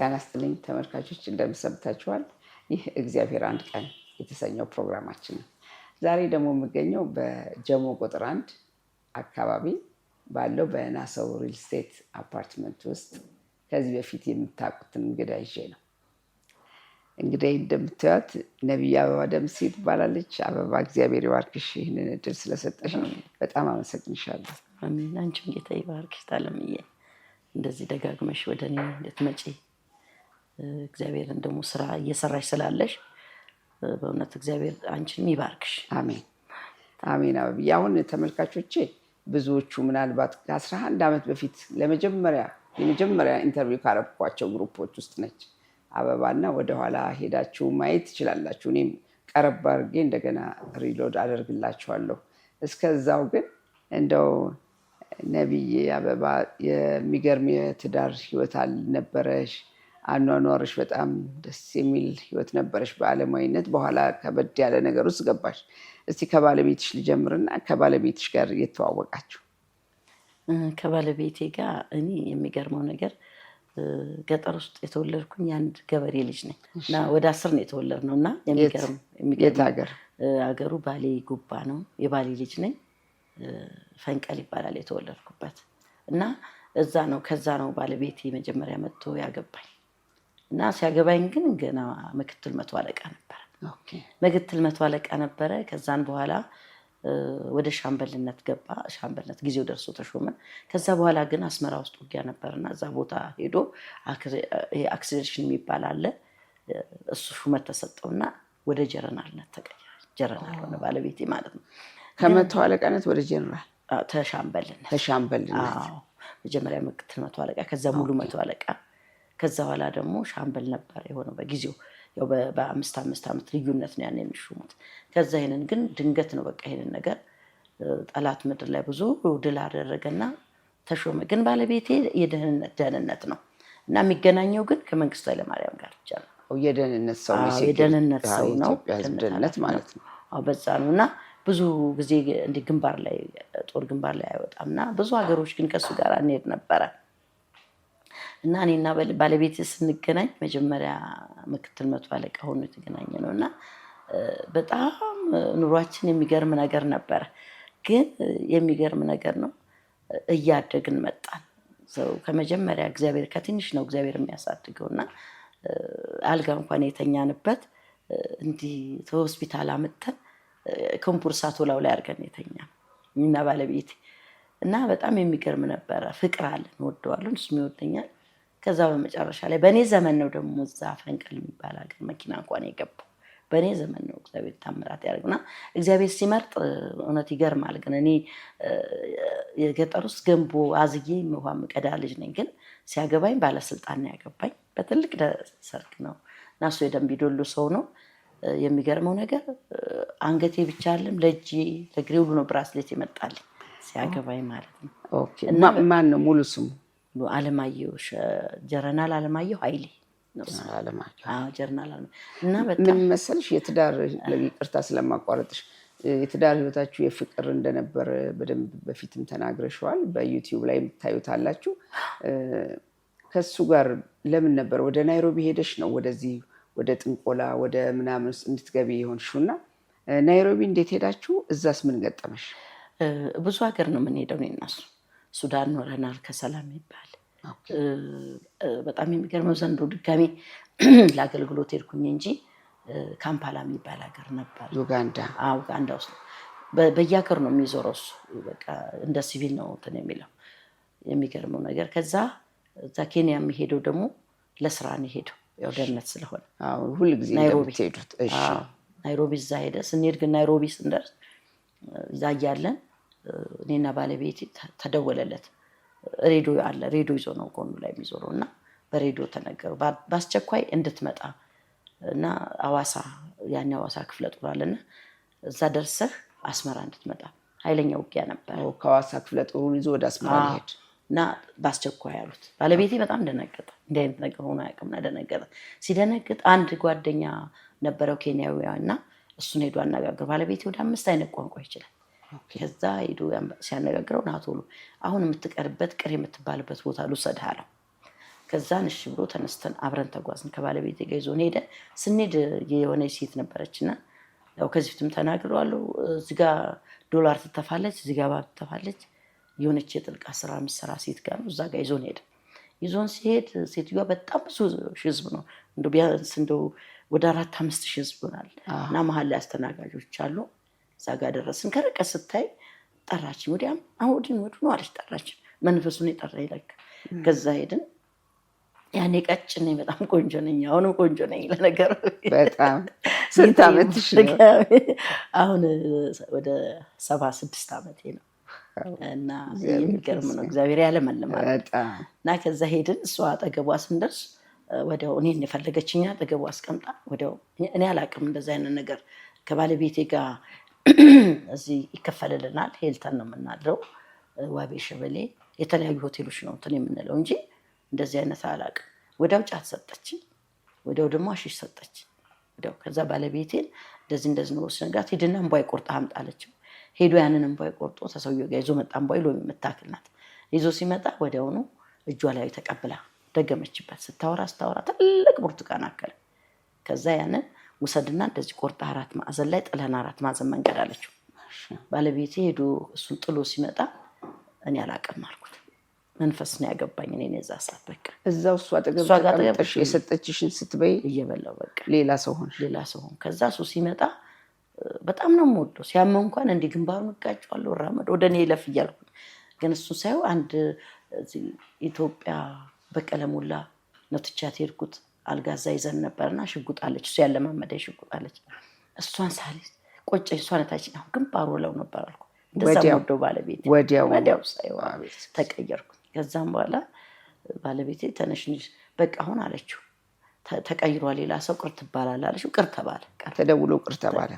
ጤና ይስጥልኝ ተመልካቾች እንደምሰምታችኋል። ይህ እግዚአብሔር አንድ ቀን የተሰኘው ፕሮግራማችን ነው። ዛሬ ደግሞ የምገኘው በጀሞ ቁጥር 1 አካባቢ ባለው በናሰው ሪል ስቴት አፓርትመንት ውስጥ ከዚህ በፊት የምታውቁትን እንግዳ ይዤ ነው። እንግዲህ እንደምታዩት ነቢይ አበባ ደምሴ ትባላለች። አበባ እግዚአብሔር ይባርክሽ፣ ይህንን እድል ስለሰጠሽ በጣም አመሰግንሻለሁ። አሜን። አንቺም ጌታ ይባርክሽ ታለምዬ፣ እንደዚህ ደጋግመሽ ወደ እኔ እንድትመጪ እግዚአብሔርን ደግሞ ስራ እየሰራሽ ስላለሽ በእውነት እግዚአብሔር አንቺንም ይባርክሽ። አሜን አሜን። አበብዬ አሁን ተመልካቾቼ ብዙዎቹ ምናልባት ከ11 ዓመት በፊት የመጀመሪያ ኢንተርቪው ካረብኳቸው ግሩፖች ውስጥ ነች አበባና ወደኋላ ሄዳችሁ ማየት ትችላላችሁ። እኔም ቀረብ አድርጌ እንደገና ሪሎድ አደርግላችኋለሁ። እስከዛው ግን እንደው ነቢይ አበባ የሚገርም የትዳር ህይወት አልነበረሽ? አኗኗርሽ በጣም ደስ የሚል ህይወት ነበረሽ በዓለማዊነት። በኋላ ከበድ ያለ ነገር ውስጥ ገባሽ። እስቲ ከባለቤትሽ ልጀምርና ከባለቤትሽ ጋር የተዋወቃችሁ? ከባለቤቴ ጋር እኔ የሚገርመው ነገር ገጠር ውስጥ የተወለድኩኝ የአንድ ገበሬ ልጅ ነኝ እና ወደ 10 ነው የተወለድነው እና የሚገርም ሀገሩ ባሌ ጉባ ነው። የባሌ ልጅ ነኝ። ፈንቀል ይባላል የተወለድኩበት እና እዛ ነው። ከዛ ነው ባለቤቴ መጀመሪያ መጥቶ ያገባኝ እና ሲያገባኝ ግን ገና ምክትል 100 አለቃ ነበረ። ምክትል 100 አለቃ ነበረ። ከዛን በኋላ ወደ ሻምበልነት ገባ። ሻምበልነት ጊዜው ደርሶ ተሾመ። ከዛ በኋላ ግን አስመራ ውስጥ ውጊያ ነበርና እዛ ቦታ ሄዶ አክሲሌሬሽን የሚባል አለ፣ እሱ ሹመት ተሰጠውና ወደ ጀረናልነት ተቀየረ። ጀረናል ሆነ ባለቤቴ ማለት ነው። ከ100 አለቃነት ወደ ጀነራል ተሻምበልነት። መጀመሪያ ምክትል 100 አለቃ፣ ከዛ ሙሉ 100 አለቃ፣ ከዛ በኋላ ደግሞ ሻምበል ነበር የሆነው በጊዜው። ያው በ5 ዓመት ልዩነት ነው ያን የሚሾሙት። ከዛ ይሄንን ግን ድንገት ነው በቃ ይሄንን ነገር ጠላት ምድር ላይ ብዙ ድል አደረገና ተሾመ። ግን ባለቤቴ የደህንነት ነው እና የሚገናኘው ግን ከመንግስቱ ኃይለማርያም ጋር ብቻ ነው። የደህንነት ሰው ነው። የደህንነት ሰው ነው። ደህንነት ማለት ነው። በዛ ነው እና ብዙ ጊዜ እንዲህ ግንባር ላይ ጦር ግንባር ላይ አይወጣም እና ብዙ ሀገሮች ግን ከሱ ጋር እንሄድ ነበረ እና እኔና ባለቤቴ ስንገናኝ መጀመሪያ ምክትል 100 አለቃ ሆኖ የተገናኘ ነው እና በጣም ኑሯችን የሚገርም ነገር ነበረ። ግን የሚገርም ነገር ነው እያደግን መጣን። ከመጀመሪያ እግዚአብሔር ከትንሽ ነው እግዚአብሔር የሚያሳድገው እና አልጋ እንኳን የተኛንበት እንዲህ ከሆስፒታል አመተን ኮምፑርሳቶ ላይ አድርገን የተኛ እና ባለቤቴ እና በጣም የሚገርም ነበረ። ፍቅር አለን፣ ወደዋለን፣ እሱም ይወደኛል። ከዛ በመጨረሻ ላይ በእኔ ዘመን ነው ደግሞ እዛ ፈንቀል የሚባል ሀገር መኪና እንኳን የገባው በእኔ ዘመን ነው። እግዚአብሔር ታምራት ያደርግና እግዚአብሔር ሲመርጥ እውነት ይገርማል። ግን እኔ የገጠር ውስጥ ገንቦ አዝዬ ውሃ ምቀዳ ልጅ ነኝ። ግን ሲያገባኝ ባለስልጣን ነው ያገባኝ። በትልቅ ሰርግ ነው እና እሱ የደንቢ ዶሎ ሰው ነው። የሚገርመው ነገር አንገቴ ብቻ አይደለም ለእጄ ለእግሬ ሁሉ ነው ብራስሌት ይመጣልኝ ሲያገባኝ ማለት ነው። እና ማን ነው ሙሉ ስሙ? አለማየሁ ጀረናል አለማየሁ ኃይሌ ነው። ጀረናል እና ምን መሰልሽ የትዳር ይቅርታ ስለማቋረጥሽ የትዳር ህይወታችሁ የፍቅር እንደነበር በደንብ በፊትም ተናግረሽዋል። በዩቲዩብ ላይ የምታዩታላችሁ። ከሱ ጋር ለምን ነበር ወደ ናይሮቢ ሄደሽ ነው ወደዚህ ወደ ጥንቆላ ወደ ምናምን ውስጥ እንድትገቢ የሆንሽውና ናይሮቢ እንዴት ሄዳችሁ? እዛስ ምን ገጠመሽ? ብዙ ሀገር ነው የምንሄደው እኔ እና እሱ። ሱዳን ኖረናል፣ ከሰላም ይባል። በጣም የሚገርመው ዘንድሮ ድጋሜ ለአገልግሎት ሄድኩኝ እንጂ ካምፓላ የሚባል ሀገር ነበር ኡጋንዳ ውስጥ። በየሀገር ነው የሚዞረው እሱ። በቃ እንደ ሲቪል ነው እንትን የሚለው። የሚገርመው ነገር ከዛ እዛ ኬንያ የሚሄደው ደግሞ ለስራ ነው ሄደው ያው ደህንነት ስለሆነ ሁሉ ጊዜ እንደምትሄዱት። እሺ ናይሮቢ እዛ ሄደ። ስንሄድ ግን ናይሮቢ ስንደርስ እዛ እያለን እኔና ባለቤቴ ተደወለለት። ሬዲዮ አለ፣ ሬዲዮ ይዞ ነው ጎኑ ላይ የሚዞረው እና በሬዲዮ ተነገረው በአስቸኳይ እንድትመጣ እና አዋሳ ያኔ አዋሳ ክፍለ ጦር አለና እዛ ደርሰህ አስመራ እንድትመጣ። ኃይለኛ ውጊያ ነበር። ከአዋሳ ክፍለ ጦሩን ይዞ ወደ አስመራ ሄድ እና በአስቸኳይ ያሉት። ባለቤቴ በጣም ደነገጠ። እንዲህ አይነት ነገር ሆኖ አያውቅምና ደነገጠ። ሲደነግጥ አንድ ጓደኛ ነበረው ኬንያዊ እና እሱን ሄዶ አነጋገር። ባለቤቴ ወደ 5 አይነት ቋንቋ ይችላል። ከዛ ሄዶ ሲያነጋግረው ና ቶሎ አሁን የምትቀርበት ቅር የምትባልበት ቦታ ልውሰድህ አለው። ከዛን እሺ ብሎ ተነስተን አብረን ተጓዝን። ከባለቤቴ ጋር ይዞን ሄደ። ስንሄድ የሆነ ሴት ነበረችና ያው ከዚህ ፊትም ተናግሬዋለሁ። እዚህ ጋር ዶላር ትተፋለች፣ እዚህ ጋር ባብ ትተፋለች። የሆነች የጥልቃ ስራ የምትሰራ ሴት ጋር ነው። እዛ ጋር ይዞን ሄደ። ይዞን ሲሄድ ሴትዮዋ በጣም ብዙ ህዝብ ነው እንደው ቢያንስ እንደው ወደ 4-5 ሺህ ህዝብ ይሆናል። እና መሀል ላይ አስተናጋጆች አሉ። እዛ ጋር ደረስን። ከርቀት ስታይ ጠራችን። ወዲያም አሁን ወዱ ነው አለች። ጠራችን። መንፈሱን የጠራ ይለካ። ከዛ ሄድን። ያኔ ቀጭን ነኝ፣ በጣም ቆንጆ ነኝ። አሁንም ቆንጆ ነኝ ለነገሩ። በጣም ስንት ዓመትሽ ነው? አሁን ወደ 76 ዓመቴ ነው። እና የሚገርም ነው። እግዚአብሔር ያለመልማል። እና ከዛ ሄድን። እሷ አጠገቧ ስንደርስ ወዲያው እኔን የፈለገችኝ አጠገቧ አስቀምጣ ወዲያው እኔ አላውቅም እንደዛ አይነት ነገር። ከባለቤቴ ጋር እዚህ ይከፈልልናል። ሄልተን ነው የምናድረው፣ ዋቤ ሸበሌ፣ የተለያዩ ሆቴሎች ነው እንትን የምንለው እንጂ እንደዚህ አይነት አላውቅም። ወዲያው ጫት ሰጠችኝ፣ ወዲያው ደግሞ አሽሽ ሰጠች። ወዲያው ከዛ ባለቤቴን እንደዚህ ነው ስነግራት ሂድና እምቧይ ቆርጣ አምጣለችው። ሄዶ ያንን እምቧይ ቆርጦ ተሰውየው ጋር ይዞ መጣ። እምቧይ ሎሚ የምታክል ናት። ይዞ ሲመጣ ወዲያውኑ እጇ ላይ ተቀብላ ደገመችበት። ስታወራ ትልቅ ብርቱካን አከለ። ከዛ ያንን ውሰድና እንደዚህ ቆርጣ 4 ማዕዘን ላይ ጥለን 4 ማዕዘን መንገድ አለችው። ባለቤቴ ሄዶ እሱን ጥሎ ሲመጣ እኔ አላውቅም አልኩት። መንፈስ ነው ያገባኝ። እኔ እዛ ሰዓት በቃ እዛው እሷ አጠገብ የሰጠችሽን ስትበይ እየበላው በቃ ሌላ ሰው ሆን። ከዛ እሱ ሲመጣ በጣም ነው የምወደው። ሲያመው እንኳን እንዲህ ግንባሩን እጋጨዋለሁ፣ እራመድ ወደ እኔ ይለፍ እያልኩ። ግን እሱ ሳይው አንድ ኢትዮጵያ በቀለ ሞላ ነው ትቻት ሄድኩት። አልጋዛ ይዘን ነበርና ሽጉጣለች፣ እሱ ያለማመደኝ ሽጉጣለች። እሷን ሳልይዝ ቆጨኝ። እሷን ታችኝ አሁን ግንባሩ ለው ነበር አልኩ። እንደዛ ወደው ባለቤቴ ወዲያው ሳይው ተቀየርኩ። ከዛም በኋላ ባለቤቴ ተነሽንሽ በቃ አሁን አለችው ተቀይሯል፣ ሌላ ሰው ቅር ትባላለህ አለችው። ቅር ተባለ፣ ተደውሎ ቅር ተባለ።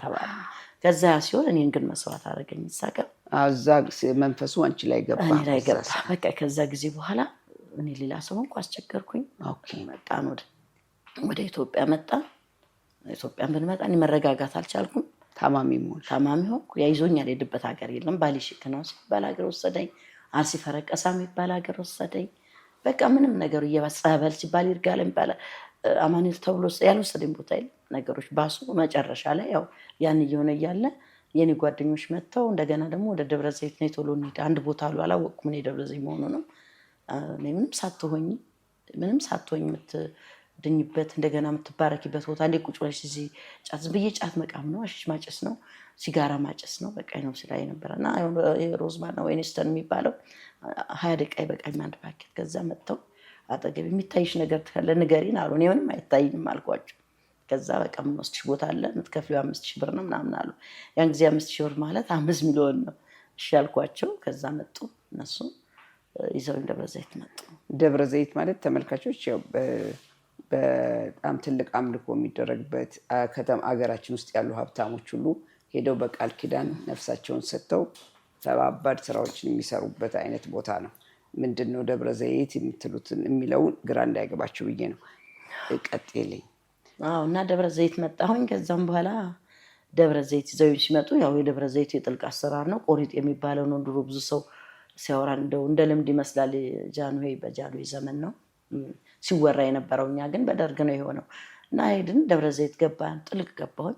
ከዛ ሲሆን እኔን ግን መስዋዕት አደረገኝ። ይሳቀም እዛ መንፈሱ አንቺ ላይ ገባ። በቃ ከዛ ጊዜ በኋላ እኔ ሌላ ሰው እንኳ አስቸገርኩኝ። መጣን፣ ወደ ኢትዮጵያ መጣን። ኢትዮጵያን ብንመጣ እኔ መረጋጋት አልቻልኩም። ታማሚ ሆንኩ። ያይዞኛል፣ የሄድበት ሀገር የለም። ባሌ ሽክ ነው ሲባል ሀገር ወሰደኝ። አርሲ ፈረቀሳ የሚባል ሀገር ወሰደኝ። በቃ ምንም ነገሩ እየበጸበል ሲባል ይርጋለም ይባላል አማኑኤል ተብሎ ያልወሰደኝ ቦታ የለም። ነገሮች ባሱ። መጨረሻ ላይ ያው ያን እየሆነ እያለ የኔ ጓደኞች መጥተው እንደገና ደግሞ ወደ ደብረ ዘይት ነው ቶሎ እንሂድ አንድ ቦታ አሉ። አላወቅኩም እኔ ደብረ ዘይት መሆኑንም። ምንም ሳትሆኝ የምትድኝበት እንደገና የምትባረኪበት ቦታ እንዴ ቁጭ ብለሽ እዚህ ጫት ዝም ብዬ ጫት መቃም ነው፣ አሽሽ ማጨስ ነው፣ ሲጋራ ማጨስ ነው በቃ ነው ስላይ ነበረና ሮዝማን ነው ዌኒስተን የሚባለው 20 ደቂቃ ይበቃኝ አንድ ፓኬት። ከዛ መጥተው አጠገብ የሚታይሽ ነገር ካለ ንገሪን አሉ። እኔ ምንም አይታይኝም አልኳቸው። ከዛ በቃ የምንወስድሽ ቦታ አለ የምትከፍሊው 5000 ብር ነው ምናምን አሉ። ያን ጊዜ 5000 ብር ማለት 5 ሚሊዮን ነው። እሺ አልኳቸው። ከዛ መጡ እነሱ ይዘው ደብረ ዘይት መጡ። ደብረ ዘይት ማለት ተመልካቾች ያው በጣም ትልቅ አምልኮ የሚደረግበት ከተማ ሀገራችን ውስጥ ያሉ ሀብታሞች ሁሉ ሄደው በቃል ኪዳን ነፍሳቸውን ሰጥተው ከባባድ ስራዎችን የሚሰሩበት አይነት ቦታ ነው። ምንድን ነው ደብረ ዘይት የምትሉትን የሚለውን ግራ እንዳይገባቸው ብዬ ነው። ቀጥልኝ። እና ደብረ ዘይት መጣሁኝ። ከዛም በኋላ ደብረ ዘይት ይዘው ሲመጡ ያው የደብረ ዘይት የጥልቅ አሰራር ነው። ቆሪጥ የሚባለው ነው። ድሮ ብዙ ሰው ሲያወራ እንደ ልምድ ይመስላል። በጃንሆይ ዘመን ነው ሲወራ የነበረው። እኛ ግን በደርግ ነው የሆነው። እና ሄድን ደብረ ዘይት ገባን። ጥልቅ ገባሁኝ።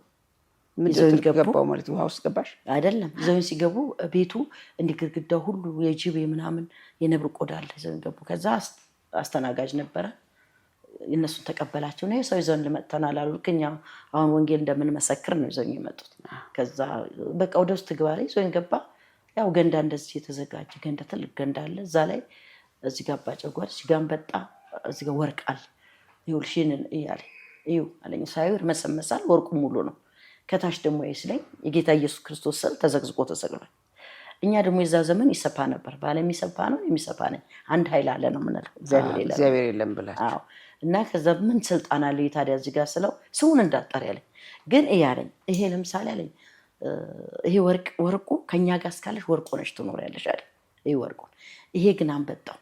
ገባው ማለት ውሃ ውስጥ ገባሽ? አይደለም። ይዘውኝ ሲገቡ ቤቱ እንዲህ ግድግዳው ሁሉ የጅብ ምናምን የነብር ቆዳ አለ። ይዘውኝ ገቡ። ከዛ አስተናጋጅ ነበረ። እነሱን ተቀበላቸው ነው ሰው ይዘን ልመጥተናል አሉ። ልክኛ አሁን ወንጌል እንደምንመሰክር ነው ይዘውኝ የመጡት። ከዛ በቃ ወደ ውስጥ ግባ ላይ ይዘውኝ ገባ። ያው ገንዳ እንደዚህ የተዘጋጀ ገንዳ፣ ትልቅ ገንዳ አለ። እዛ ላይ እዚህ ጋር ባጨጓድ፣ እዚህ ጋር አንበጣ፣ እዚህ ጋር ወርቅ አለ። ይኸውልሽ ይሄንን እያለ ይኸው አለኝ። ሳይወር መሰመሳል። ወርቁ ሙሉ ነው። ከታች ደግሞ ይስለኝ የጌታ ኢየሱስ ክርስቶስ ስዕል ተዘግዝቆ ተሰቅሏል። እኛ ደግሞ የዛ ዘመን ይሰፋ ነበር። ባለም ይሰፋ ነው የሚሰፋ ነኝ። አንድ ኃይል አለ ነው የምንለው። እግዚአብሔር የለም ብላችሁ። እና ከዛ ምን ስልጣን አለ ታዲያ እዚህ ጋር ስለው ስሙን እንዳጠር ያለኝ ግን እያለኝ ይሄ ለምሳሌ አለኝ ይሄ ወርቁ ከኛ ጋር እስካለሽ ወርቁ ነሽ ትኖሪያለሽ አይደል? ይሄ ወርቁ። ይሄ ግን አንበጣው፣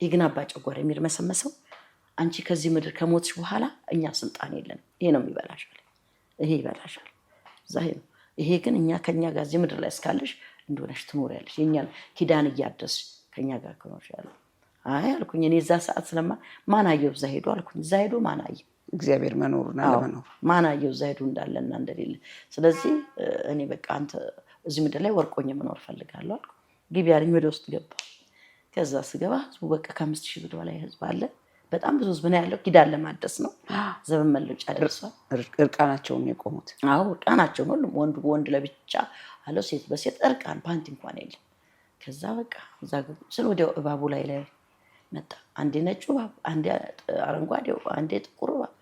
ይሄ ግን አባጨጓራ የሚርመሰመሰው አንቺ ከዚህ ምድር ከሞትሽ በኋላ እኛ ስልጣን የለን። ይሄ ነው የሚበላሻል። ይሄ ይበላሻል። ዛይ ነው። ይሄ ግን እኛ ከኛ ጋር እዚህ ምድር ላይ እስካለሽ እንደሆነሽ ትኖሪያለሽ። የኛን ኪዳን እያደስሽ ከኛ ጋር ከኖርሽ ያለ አይ አልኩኝ እኔ እዛ ሰዓት ማን አየው እዛ ሄዶ አልኩኝ። እዛ ሄዶ ማን አየው? እግዚአብሔር መኖሩን አለመኖሩ ማን አየው እዛ ሄዶ እንዳለና እንደሌለ። ስለዚህ እኔ በቃ አንተ እዚህ ምድር ላይ ወርቆኝ መኖር ፈልጋለሁ አልኩ። ግቢ ያለኝ ወደ ውስጥ ገባ። ከዛ ስገባ ህዝቡ በቃ ከ5000 በላይ ህዝብ አለ። በጣም ብዙ ህዝብ ነው ያለው። ኪዳን ለማደስ ነው። ዘመን መለወጫ ደርሷል። እርቃናቸውን የቆሙት። አዎ እርቃናቸውን፣ ሁሉም ወንዱ በወንድ ለብቻ አለው፣ ሴት በሴት እርቃን፣ ፓንቲ እንኳን የለም። ከዛ በቃ እዛ ስለ ወዲያው እባቡ ላይ መጣ። አንዴ ነጩ እባብ፣ አንዴ አረንጓዴው፣ አንዴ ጥቁሩ እባብ።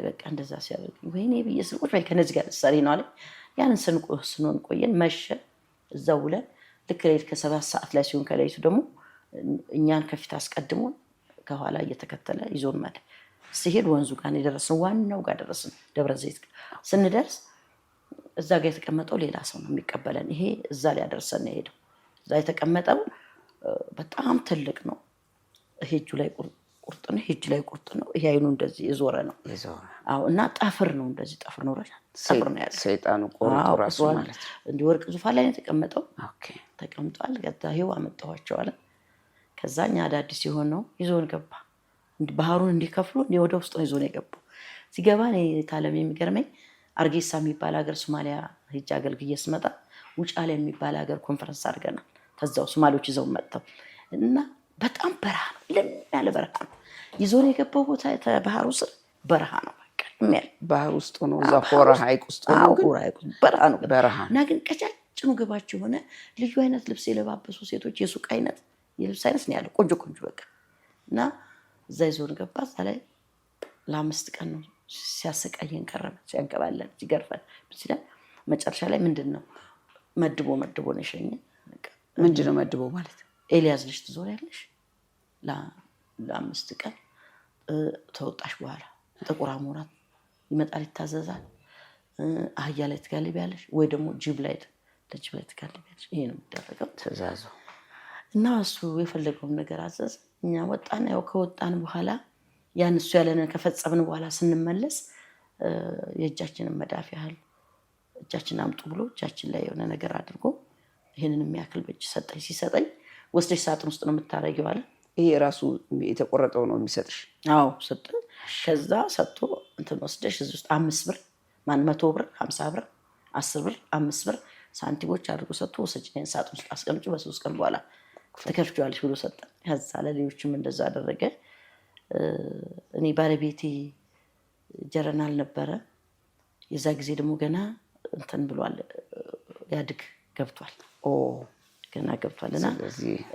በቃ እንደዛ ሲያደርግ ወይኔ ብዬ ስልቆች ወይ ከነዚህ ጋር ሰሪ ነው አለ። ያንን ስንሆን ቆየን። መሸ። እዛው ውለን ልክ ሌሊት ከ7 ሰዓት ላይ ሲሆን ከሌሊቱ ደግሞ እኛን ከፊት አስቀድሞ ከኋላ እየተከተለ ይዞን መደ። ሲሄድ ወንዙ ጋር የደረስን፣ ዋናው ጋር ደረስን። ደብረ ዘይት ስንደርስ እዛ ጋር የተቀመጠው ሌላ ሰው ነው የሚቀበለን። ይሄ እዛ ላይ ያደርሰን ነው የሄደው። እዛ የተቀመጠው በጣም ትልቅ ነው። ይሄ እጁ ላይ ቁርጥ ነው፣ ይሄ እጁ ላይ ቁርጥ ነው። ይሄ አይኑ እንደዚህ የዞረ ነው። አዎ። እና ጠፍር ነው፣ እንደዚህ ጠፍር ነው፣ ጠፍር ነው ያለው። ሰይጣኑ ቆርጦ ራሱ ማለት እንዲህ ወርቅ ዙፋን ላይ ነው የተቀመጠው። ተቀምጧል። ከዛ ይኸው አመጣኋቸው አለ። ከዛ እኛ አዳዲስ የሆነው ይዞን ገባ። ባህሩን እንዲከፍሉ ወደ ውስጥ ነው ይዞን የገባው። ሲገባ ታለም የሚገርመኝ አርጌሳ የሚባል ሀገር ሶማሊያ ሂጅ አገልግዬ ስመጣ ውጫሌ የሚባል ሀገር ኮንፈረንስ አድርገናል። ከዛው ሶማሌዎች ይዘው መጥተው እና በጣም በረሃ ነው፣ ለም ያለ በረሃ ነው። ይዞን የገባው ቦታ ባህሩ ስር በረሃ ነው። በቃ ባህር ውስጥ ነው፣ እዛ ሆራ ሐይቅ ውስጥ ነው፣ ግን በረሃ ነው። እና ግን ቀጫጭኑ ግባቸው የሆነ ልዩ አይነት ልብስ የለባበሱ ሴቶች የሱቅ አይነት የልብስ አይነት ነው ያለው። ቆንጆ ቆንጆ በቃ። እና እዛ ይዞን ገባ። እዛ ላይ ለ5 ቀን ነው ሲያሰቃየን ከረመ። ሲያንቀባለን፣ ሲገርፈን ሲለን መጨረሻ ላይ ምንድን ነው መድቦ ነው የሸኘን። ምንድን ነው መድቦ ማለት? ኤልያስ ልጅ ትዞሪያለሽ ለ5 ቀን ተወጣሽ በኋላ ጥቁር አሞራ ይመጣል፣ ይታዘዛል። አህያ ላይ ትጋልቢያለሽ ወይ ደግሞ ጅብ ላይ ትጋልቢያለሽ። ይሄ ነው የሚደረገው ትእዛዙ። እና እሱ የፈለገውን ነገር አዘዝ። እኛ ወጣን። ያው ከወጣን በኋላ ያን እሱ ያለንን ከፈጸምን በኋላ ስንመለስ የእጃችንን መዳፍ ያህል እጃችን አምጡ ብሎ እጃችን ላይ የሆነ ነገር አድርጎ ይሄንን የሚያክል በእጅ ሰጠኝ። ሲሰጠኝ ወስደሽ ሳጥን ውስጥ ነው የምታረጊው አለ። ይሄ ራሱ የተቆረጠው ነው የሚሰጥሽ? አዎ ሰጠኝ። ከዛ ሰጥቶ እንትን ወስደሽ እዚህ ውስጥ 5 ብር 100 ብር 50 ብር 10 ብር 5 ብር ሳንቲሞች አድርጎ ሰጥቶ ወስደሽ ሳጥን ውስጥ አስቀምጪ፣ በ3 ቀን በኋላ ትከፍቺዋለሽ ብሎ ሰጠን። ከዛ ለሌሎችም እንደዛ አደረገ። እኔ ባለቤቴ ጀረናል ነበረ። የዛ ጊዜ ደግሞ ገና እንትን ብሏል፣ ያድግ ገብቷል። ገና ገብቷልና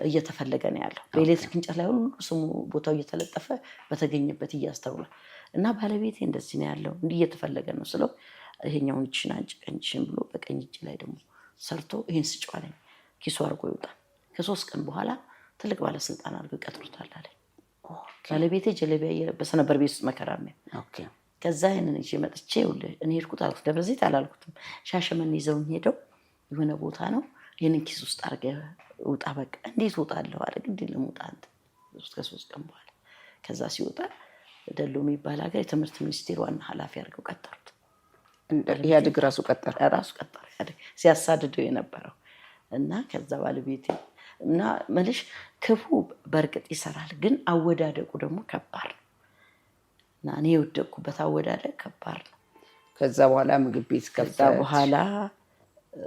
እየተፈለገ ነው ያለው። በኤሌክትሪክ እንጨት ላይ ሁሉ ስሙ ቦታው እየተለጠፈ በተገኘበት እያስተውላል። እና ባለቤቴ እንደዚህ ነው ያለው፣ እንዲህ እየተፈለገ ነው ስለው ይሄኛውን እጅሽን አንጭ ቀንጭሽን ብሎ በቀኝ እጅ ላይ ደግሞ ሰርቶ ይሄን ስጪው አለኝ። ኪሱ አድርጎ ይወጣል። ከ3 ቀን በኋላ ትልቅ ባለስልጣን አድርጎ ይቀጥሩታል አለኝ። ባለቤቴ ጀለቢያ እየለበሰ ነበር ቤት ውስጥ መከራ ነው። ከዛ ይሄንን ይዤ መጥቼ እኔ ሄድኩት አልኩት። ደብረ ዘይት አላልኩትም። ሻሸመኔ ይዘውኝ ሄደው የሆነ ቦታ ነው። ይሄንን ኪስ ውስጥ አድርገህ ውጣ። በቃ እንዴት እወጣለሁ አለ። ግድ የለም ውጣ አንተ። ከ3 ቀን በኋላ ከዛ ሲወጣ ደሎ የሚባል ሀገር የትምህርት ሚኒስቴር ዋና ኃላፊ አድርገው ቀጠሩት። ኢህአዴግ ራሱ ቀጠረ ኢህአዴግ ሲያሳድደው የነበረው እና ከዛ ባለቤቴ እና መልሽ ክፉ በእርግጥ ይሰራል፣ ግን አወዳደቁ ደግሞ ከባድ ነው። እና እኔ የወደቅኩበት አወዳደቅ ከባድ ነው። ከዛ በኋላ ምግብ ቤት ከዛ በኋላ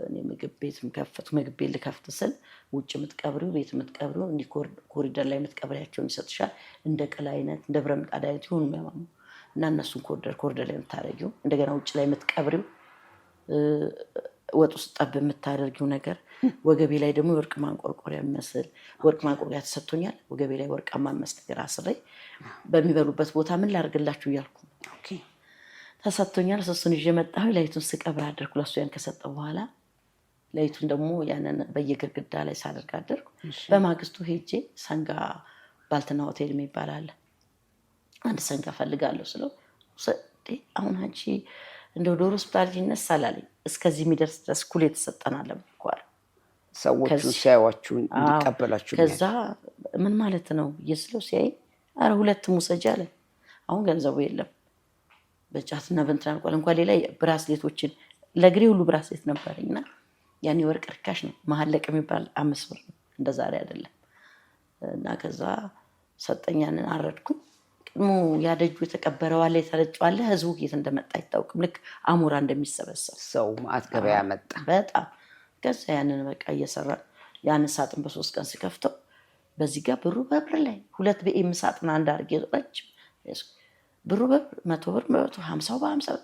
እኔ ምግብ ቤት ከፈትኩ። ምግብ ቤት ልከፍት ስል ውጭ የምትቀብሪው ቤት የምትቀብሪው እንዲህ ኮሪደር ላይ የምትቀብሪያቸውን ይሰጥሻል። እንደ ቅል አይነት እንደ ብረት ምጣድ አይነት ይሁን የሚያማሙ እና እነሱን ኮሪደር ላይ የምታደርጊው እንደገና ውጭ ላይ የምትቀብሪው ወጥ ውስጥ ጠብ የምታደርጊው ነገር። ወገቤ ላይ ደግሞ የወርቅ ማንቆርቆሪያ የሚመስል ወርቅ ማንቆርቆሪያ ተሰጥቶኛል። ወገቤ ላይ ወርቃማ የሚመስል ነገር አስሬ በሚበሉበት ቦታ ምን ላድርግላችሁ እያልኩ ተሰጥቶኛል። እሱን ይዤ መጣሁ። ላይቱን ስቀብር አደርኩ። ለሱ ያን ከሰጠው በኋላ ላይቱን ደግሞ ያንን በየግድግዳ ላይ ሳደርግ አደርኩ። በማግስቱ ሄጄ ሰንጋ ባልትና ሆቴል የሚባል አለ። አንድ ሰንጋ ፈልጋለሁ ስለው አሁን አንቺ እንደው ዶሮ ሆስፒታል ይነሳል አለኝ። እስከዚህ የሚደርስ ድረስ እኩል የተሰጠናል እኮ አለ። ሰዎቹ ሲያዩዋችሁ እንዲቀበላችሁ። ከዛ ምን ማለት ነው እየስለው ሲያይ አረ 2 ውሰጂ አለ። አሁን ገንዘቡ የለም በጫትና በእንትን አልቋል። እንኳን ሌላ ብራስሌቶችን ለግሬ ሁሉ ብራስሌት ነበረኝና ያኔ ወርቅ ርካሽ ነው። መሀለቅ የሚባል 5 ብር ነው፣ እንደዛሬ አይደለም። እና ከዛ ሰጠኛንን አረድኩኝ። ቅድሞ ያደጁ የተቀበረው አለ የተረጨው አለ። ህዝቡ የት እንደመጣ አይታወቅም። ልክ አሞራ እንደሚሰበሰብ ሰው ማት ገበያ መጣ በጣም። ከዛ ያንን በቃ እየሰራ ያንን ሳጥን በ3 ቀን ሲከፍተው በዚህ ጋር ብሩ በብር ላይ 2 በኤም ሳጥን አንድ አድርጌ ረጅም ብሩ በብር 100 ብር 150 በ50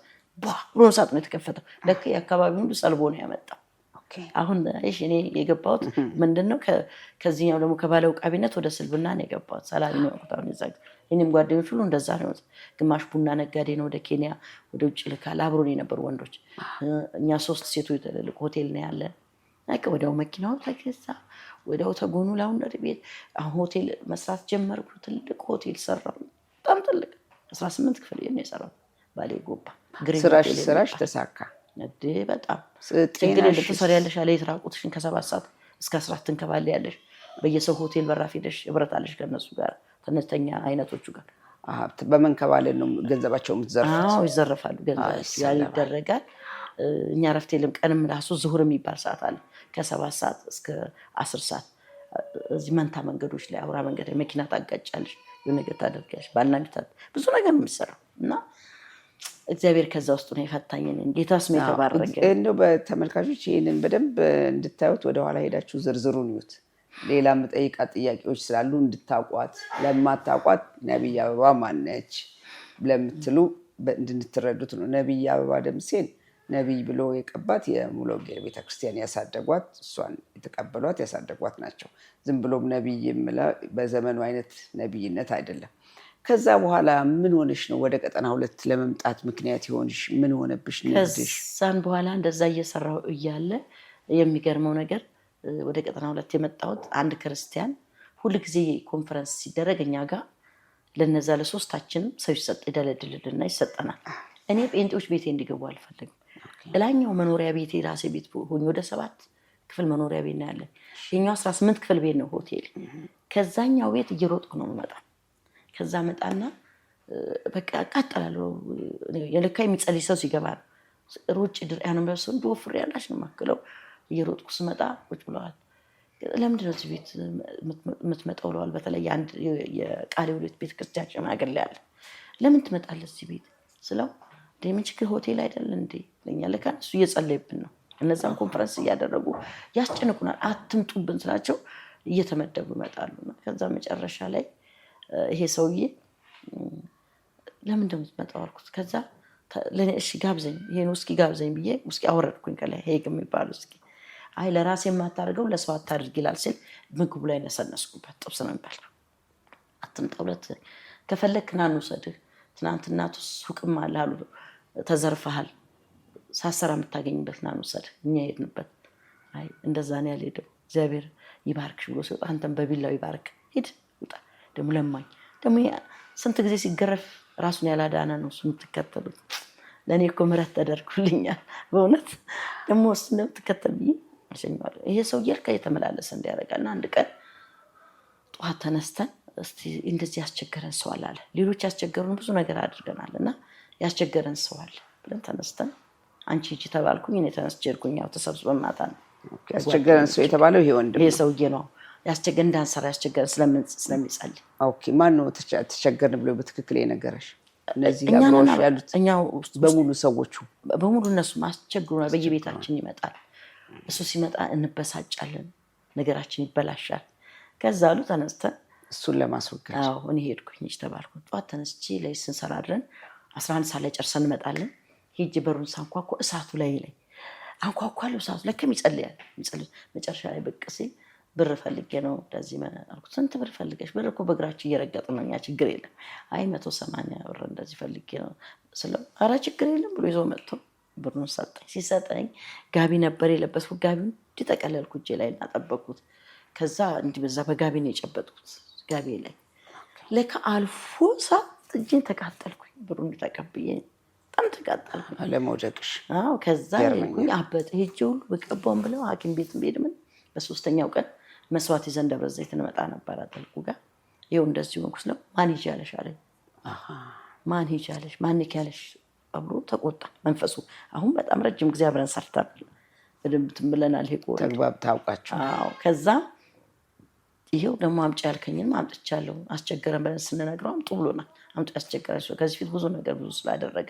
ብሎ ሳጥኑ የተከፈተው። ለካ የአካባቢ ሁሉ ሰልቦ ነው ያመጣው። አሁን እኔ የገባሁት ምንድነው ከዚህኛው ደግሞ ከባለ ውቃቢነት ወደ ስልብና ነው የገባሁት። ሰላም ነው ያውቁታው ይዛግ እኔም ጓደኞች ሁሉ እንደዛ ነው። ግማሽ ቡና ነጋዴ ነው፣ ወደ ኬንያ ወደ ውጭ ልካል። አብሮን የነበሩ ወንዶች እኛ 3 ሴቶች ትልልቅ ሆቴል ነው ያለ። ወዲያው መኪናው ተገዛ፣ ወዲያው ተጎኑ ላውንደሪ ቤት። አሁን ሆቴል መስራት ጀመርኩ። ትልቅ ሆቴል ሰራሁ፣ በጣም ትልቅ 18 ክፍል ነው የሰራው ባሌ ጎባ። ስራሽ ተሳካ እንዴ? በጣም ጤና ልትሰሪ ያለሽ አለ የትራቁትሽን ከ7 ሰዓት እስከ 11 ትንከባለ ያለሽ በየሰው ሆቴል በራፍ ሄደሽ ህብረታለሽ ከነሱ ጋር ተነስተኛ አይነቶቹ ጋር በመንከባለል ነው ገንዘባቸው የምትዘርፉት? አዎ ይዘረፋሉ፣ ገንዘባቸው ያ ይደረጋል። እኛ ረፍት የለም። ቀንም ራሱ ዙሁር የሚባል ሰዓት አለ ከ7 ሰዓት እስከ 10 ሰዓት። እዚህ መንታ መንገዶች ላይ አውራ መንገድ ላይ መኪና ታጋጫለሽ፣ የሆነ ነገር ታደርጊያለሽ። ባልና ሚስት ብዙ ነገር ነው የሚሰራው እና እግዚአብሔር ከዛ ውስጥ ነው የፈታኝን። ጌታ ስም የተባረከ። እንደው በተመልካቾች ይህንን በደንብ እንድታዩት ወደኋላ ሄዳችሁ ዝርዝሩን ይዩት። ሌላ የምጠይቃት ጥያቄዎች ስላሉ እንድታውቋት፣ ለማታውቋት ነቢይ አበባ ማነች ለምትሉ እንድትረዱት ነው። ነቢይ አበባ ደምሴን ነቢይ ብሎ የቀባት የሙሉ ወንጌል ቤተክርስቲያን ያሳደጓት፣ እሷን የተቀበሏት ያሳደጓት ናቸው። ዝም ብሎም ነቢይ በዘመኑ አይነት ነቢይነት አይደለም። ከዛ በኋላ ምን ሆነሽ ነው ወደ 92 ለመምጣት ምክንያት ይሆንሽ? ምን ሆነብሽ? ከዛን በኋላ እንደዛ እየሰራው እያለ የሚገርመው ነገር ወደ 92 የመጣሁት አንድ ክርስቲያን ሁሉ ጊዜ ኮንፈረንስ ሲደረግ እኛ ጋር ለነዛ ለሶስታችንም ሰው ይሰጥ ይደለድልና ይሰጠናል። እኔ ጴንጤዎች ቤቴ እንዲገቡ አልፈልግም። እላኛው መኖሪያ ቤቴ ራሴ ቤት ሆኜ ወደ 7 ክፍል መኖሪያ ቤት ነው ያለኝ። የኛው 18 ክፍል ቤት ነው ሆቴል። ከዛኛው ቤት እየሮጥኩ ነው የምመጣው። ከዛ መጣና በቃ አቃጠላለሁ። የለካ የሚጸልይ ሰው ሲገባ ሮጭ ድርያን ነው ወፍሬ ያላሽ ነው ማክለው። እየሮጥኩ ስመጣ ቁጭ ብለዋል። ለምንድን ነው እዚህ ቤት የምትመጣው ብለዋል። በተለይ አንድ የቃለ ሕይወት ቤተክርስቲያን ሽማግሌ አለ። ለምን ትመጣለህ እዚህ ቤት ስለው ምን ችግር ሆቴል አይደል እንዴ ለኛ ለካ እሱ እየጸለይብን ነው። እነዛን ኮንፈረንስ እያደረጉ ያስጨንቁናል። አትምጡብን ስላቸው እየተመደቡ ይመጣሉ። ከዛ መጨረሻ ላይ ይሄ ሰውዬ ለምን እንደምትመጣው አልኩት። ከዛ ለኔ እሺ ጋብዘኝ፣ ይሄን ውስኪ ጋብዘኝ ብዬ ውስኪ አወረድኩኝ ከላይ ሄግ የሚባል ውስኪ። አይ ለራሴ የማታደርገው ለሰው አታድርግ ይላል ሲል ምግቡ ላይ ነሰነስኩበት። ጥብስ ነው የሚባለው። አትምጣ ሁለት ከፈለክ ና እንውሰድህ፣ ትናንትና ሱቅም አለ አሉ ተዘርፈሃል፣ ሳሰራ የምታገኝበት ና እንውሰድህ፣ እኛ ሄድንበት። አይ እንደዛ ነው ያልሄደው፣ እግዚአብሔር ይባርክሽ ብሎ ሲወጣ አንተም በቢላው ይባርክ ሂድ ውጣ። ደግሞ ለማኝ ደግሞ ስንት ጊዜ ሲገረፍ ራሱን ያላዳነ ነው እሱ የምትከተሉት። ለእኔ እኮ ምህረት ተደርጎልኛል በእውነት። ደግሞ እሱ እንደምትከተል ብዬ አሸኘዋለሁ። ይሄ ሰውዬ ልካ እየተመላለሰ እንዲያደርጋልና አንድ ቀን ጠዋት ተነስተን እስቲ እንደዚህ ያስቸገረን ሰው አለ። ሌሎች ያስቸገሩን ብዙ ነገር አድርገናል እና ያስቸገረን ሰው አለ ብለን ተነስተን አንቺ ሂጂ ተባልኩኝ። እኔ ተነስቼ ሄድኩኝ። ያው ተሰብስበን ማታ ነው ያስቸገረን ሰው የተባለው ይሄ ወንድም ይሄ ሰውዬ ነው ያስቸገረን፣ እንዳንሰራ ያስቸገረን ስለሚጸልይ። ኦኬ ማን ነው ተቸገርን ብሎ በትክክል የነገረሽ? እነዚህ አብሮሽ ያሉት በሙሉ ሰዎቹ በሙሉ እነሱ ማስቸግሩና በየቤታችን ይመጣል። እሱ ሲመጣ እንበሳጫለን፣ ነገራችን ይበላሻል። ከዛ አሉ ተነስተን እሱን ለማስወገድ አዎ እኔ ሄድኩኝ ተባልኩ። ጠዋት ተነስቼ ላይ ስንሰራ አድረን 11 ሰዓት ላይ ጨርሰን እንመጣለን። ሄጄ በሩን ሳንኳኳ እሳቱ ላይ አንኳኳለሁ። እሳቱ ለከም ይጸልያል። መጨረሻ ላይ ብቅ ሲል ብር ፈልጌ ነው እንደዚህ አልኩት። ስንት ብር ፈልገሽ? ብር እኮ በእግራችሁ እየረገጥን ነው እኛ፣ ችግር የለም። አይ 180 ብር እንደዚህ ፈልጌ ነው ስለው ኧረ ችግር የለም ብሎ ይዞ መጥቶ ብሩን ሰጠኝ። ሲሰጠኝ ጋቢ ነበር የለበስኩት። ጋቢውን እንዲጠቀለልኩ እጄ ላይ እናጠበቅኩት። ከዛ እንዲህ በዛ በጋቢ ነው የጨበጥኩት ጋቢ ላይ። ለካ አልፎ ሰዓት እጄን ተቃጠልኩኝ። ብሩን ተቀብዬ በጣም ተቃጠልኩኝ አለመውደቅሽ። አዎ ከዛ ሄድኩኝ አበጠ። ሄጄ ሁሉ በቀባውን ብለው ሐኪም ቤት ሄድ ምን በሶስተኛው ቀን መስዋዕት ይዘን ደብረ ዘይት እንመጣ ነበር አጠልቁ ጋር። ይኸው እንደዚህ ሆንኩስ ነው። ማን ይጃለሽ አለኝ። ማን ይጃለሽ ማን ይካለሽ አብሮ ተቆጣ መንፈሱ። አሁን በጣም ረጅም ጊዜ አብረን ሰርተናል። በደንብ ትምለናል። ይሄ ቆጥ ተግባብ ታውቃችሁ። አዎ ከዛ ይሄው ደግሞ አምጪ ያልከኝንም አምጥቻለሁ። አስቸገረን ብለን ስንነግረው አምጡ ብሎናል። አምጡ ያስቸገራቸው ከዚህ ፊት ብዙ ነገር ብዙ ስላደረገ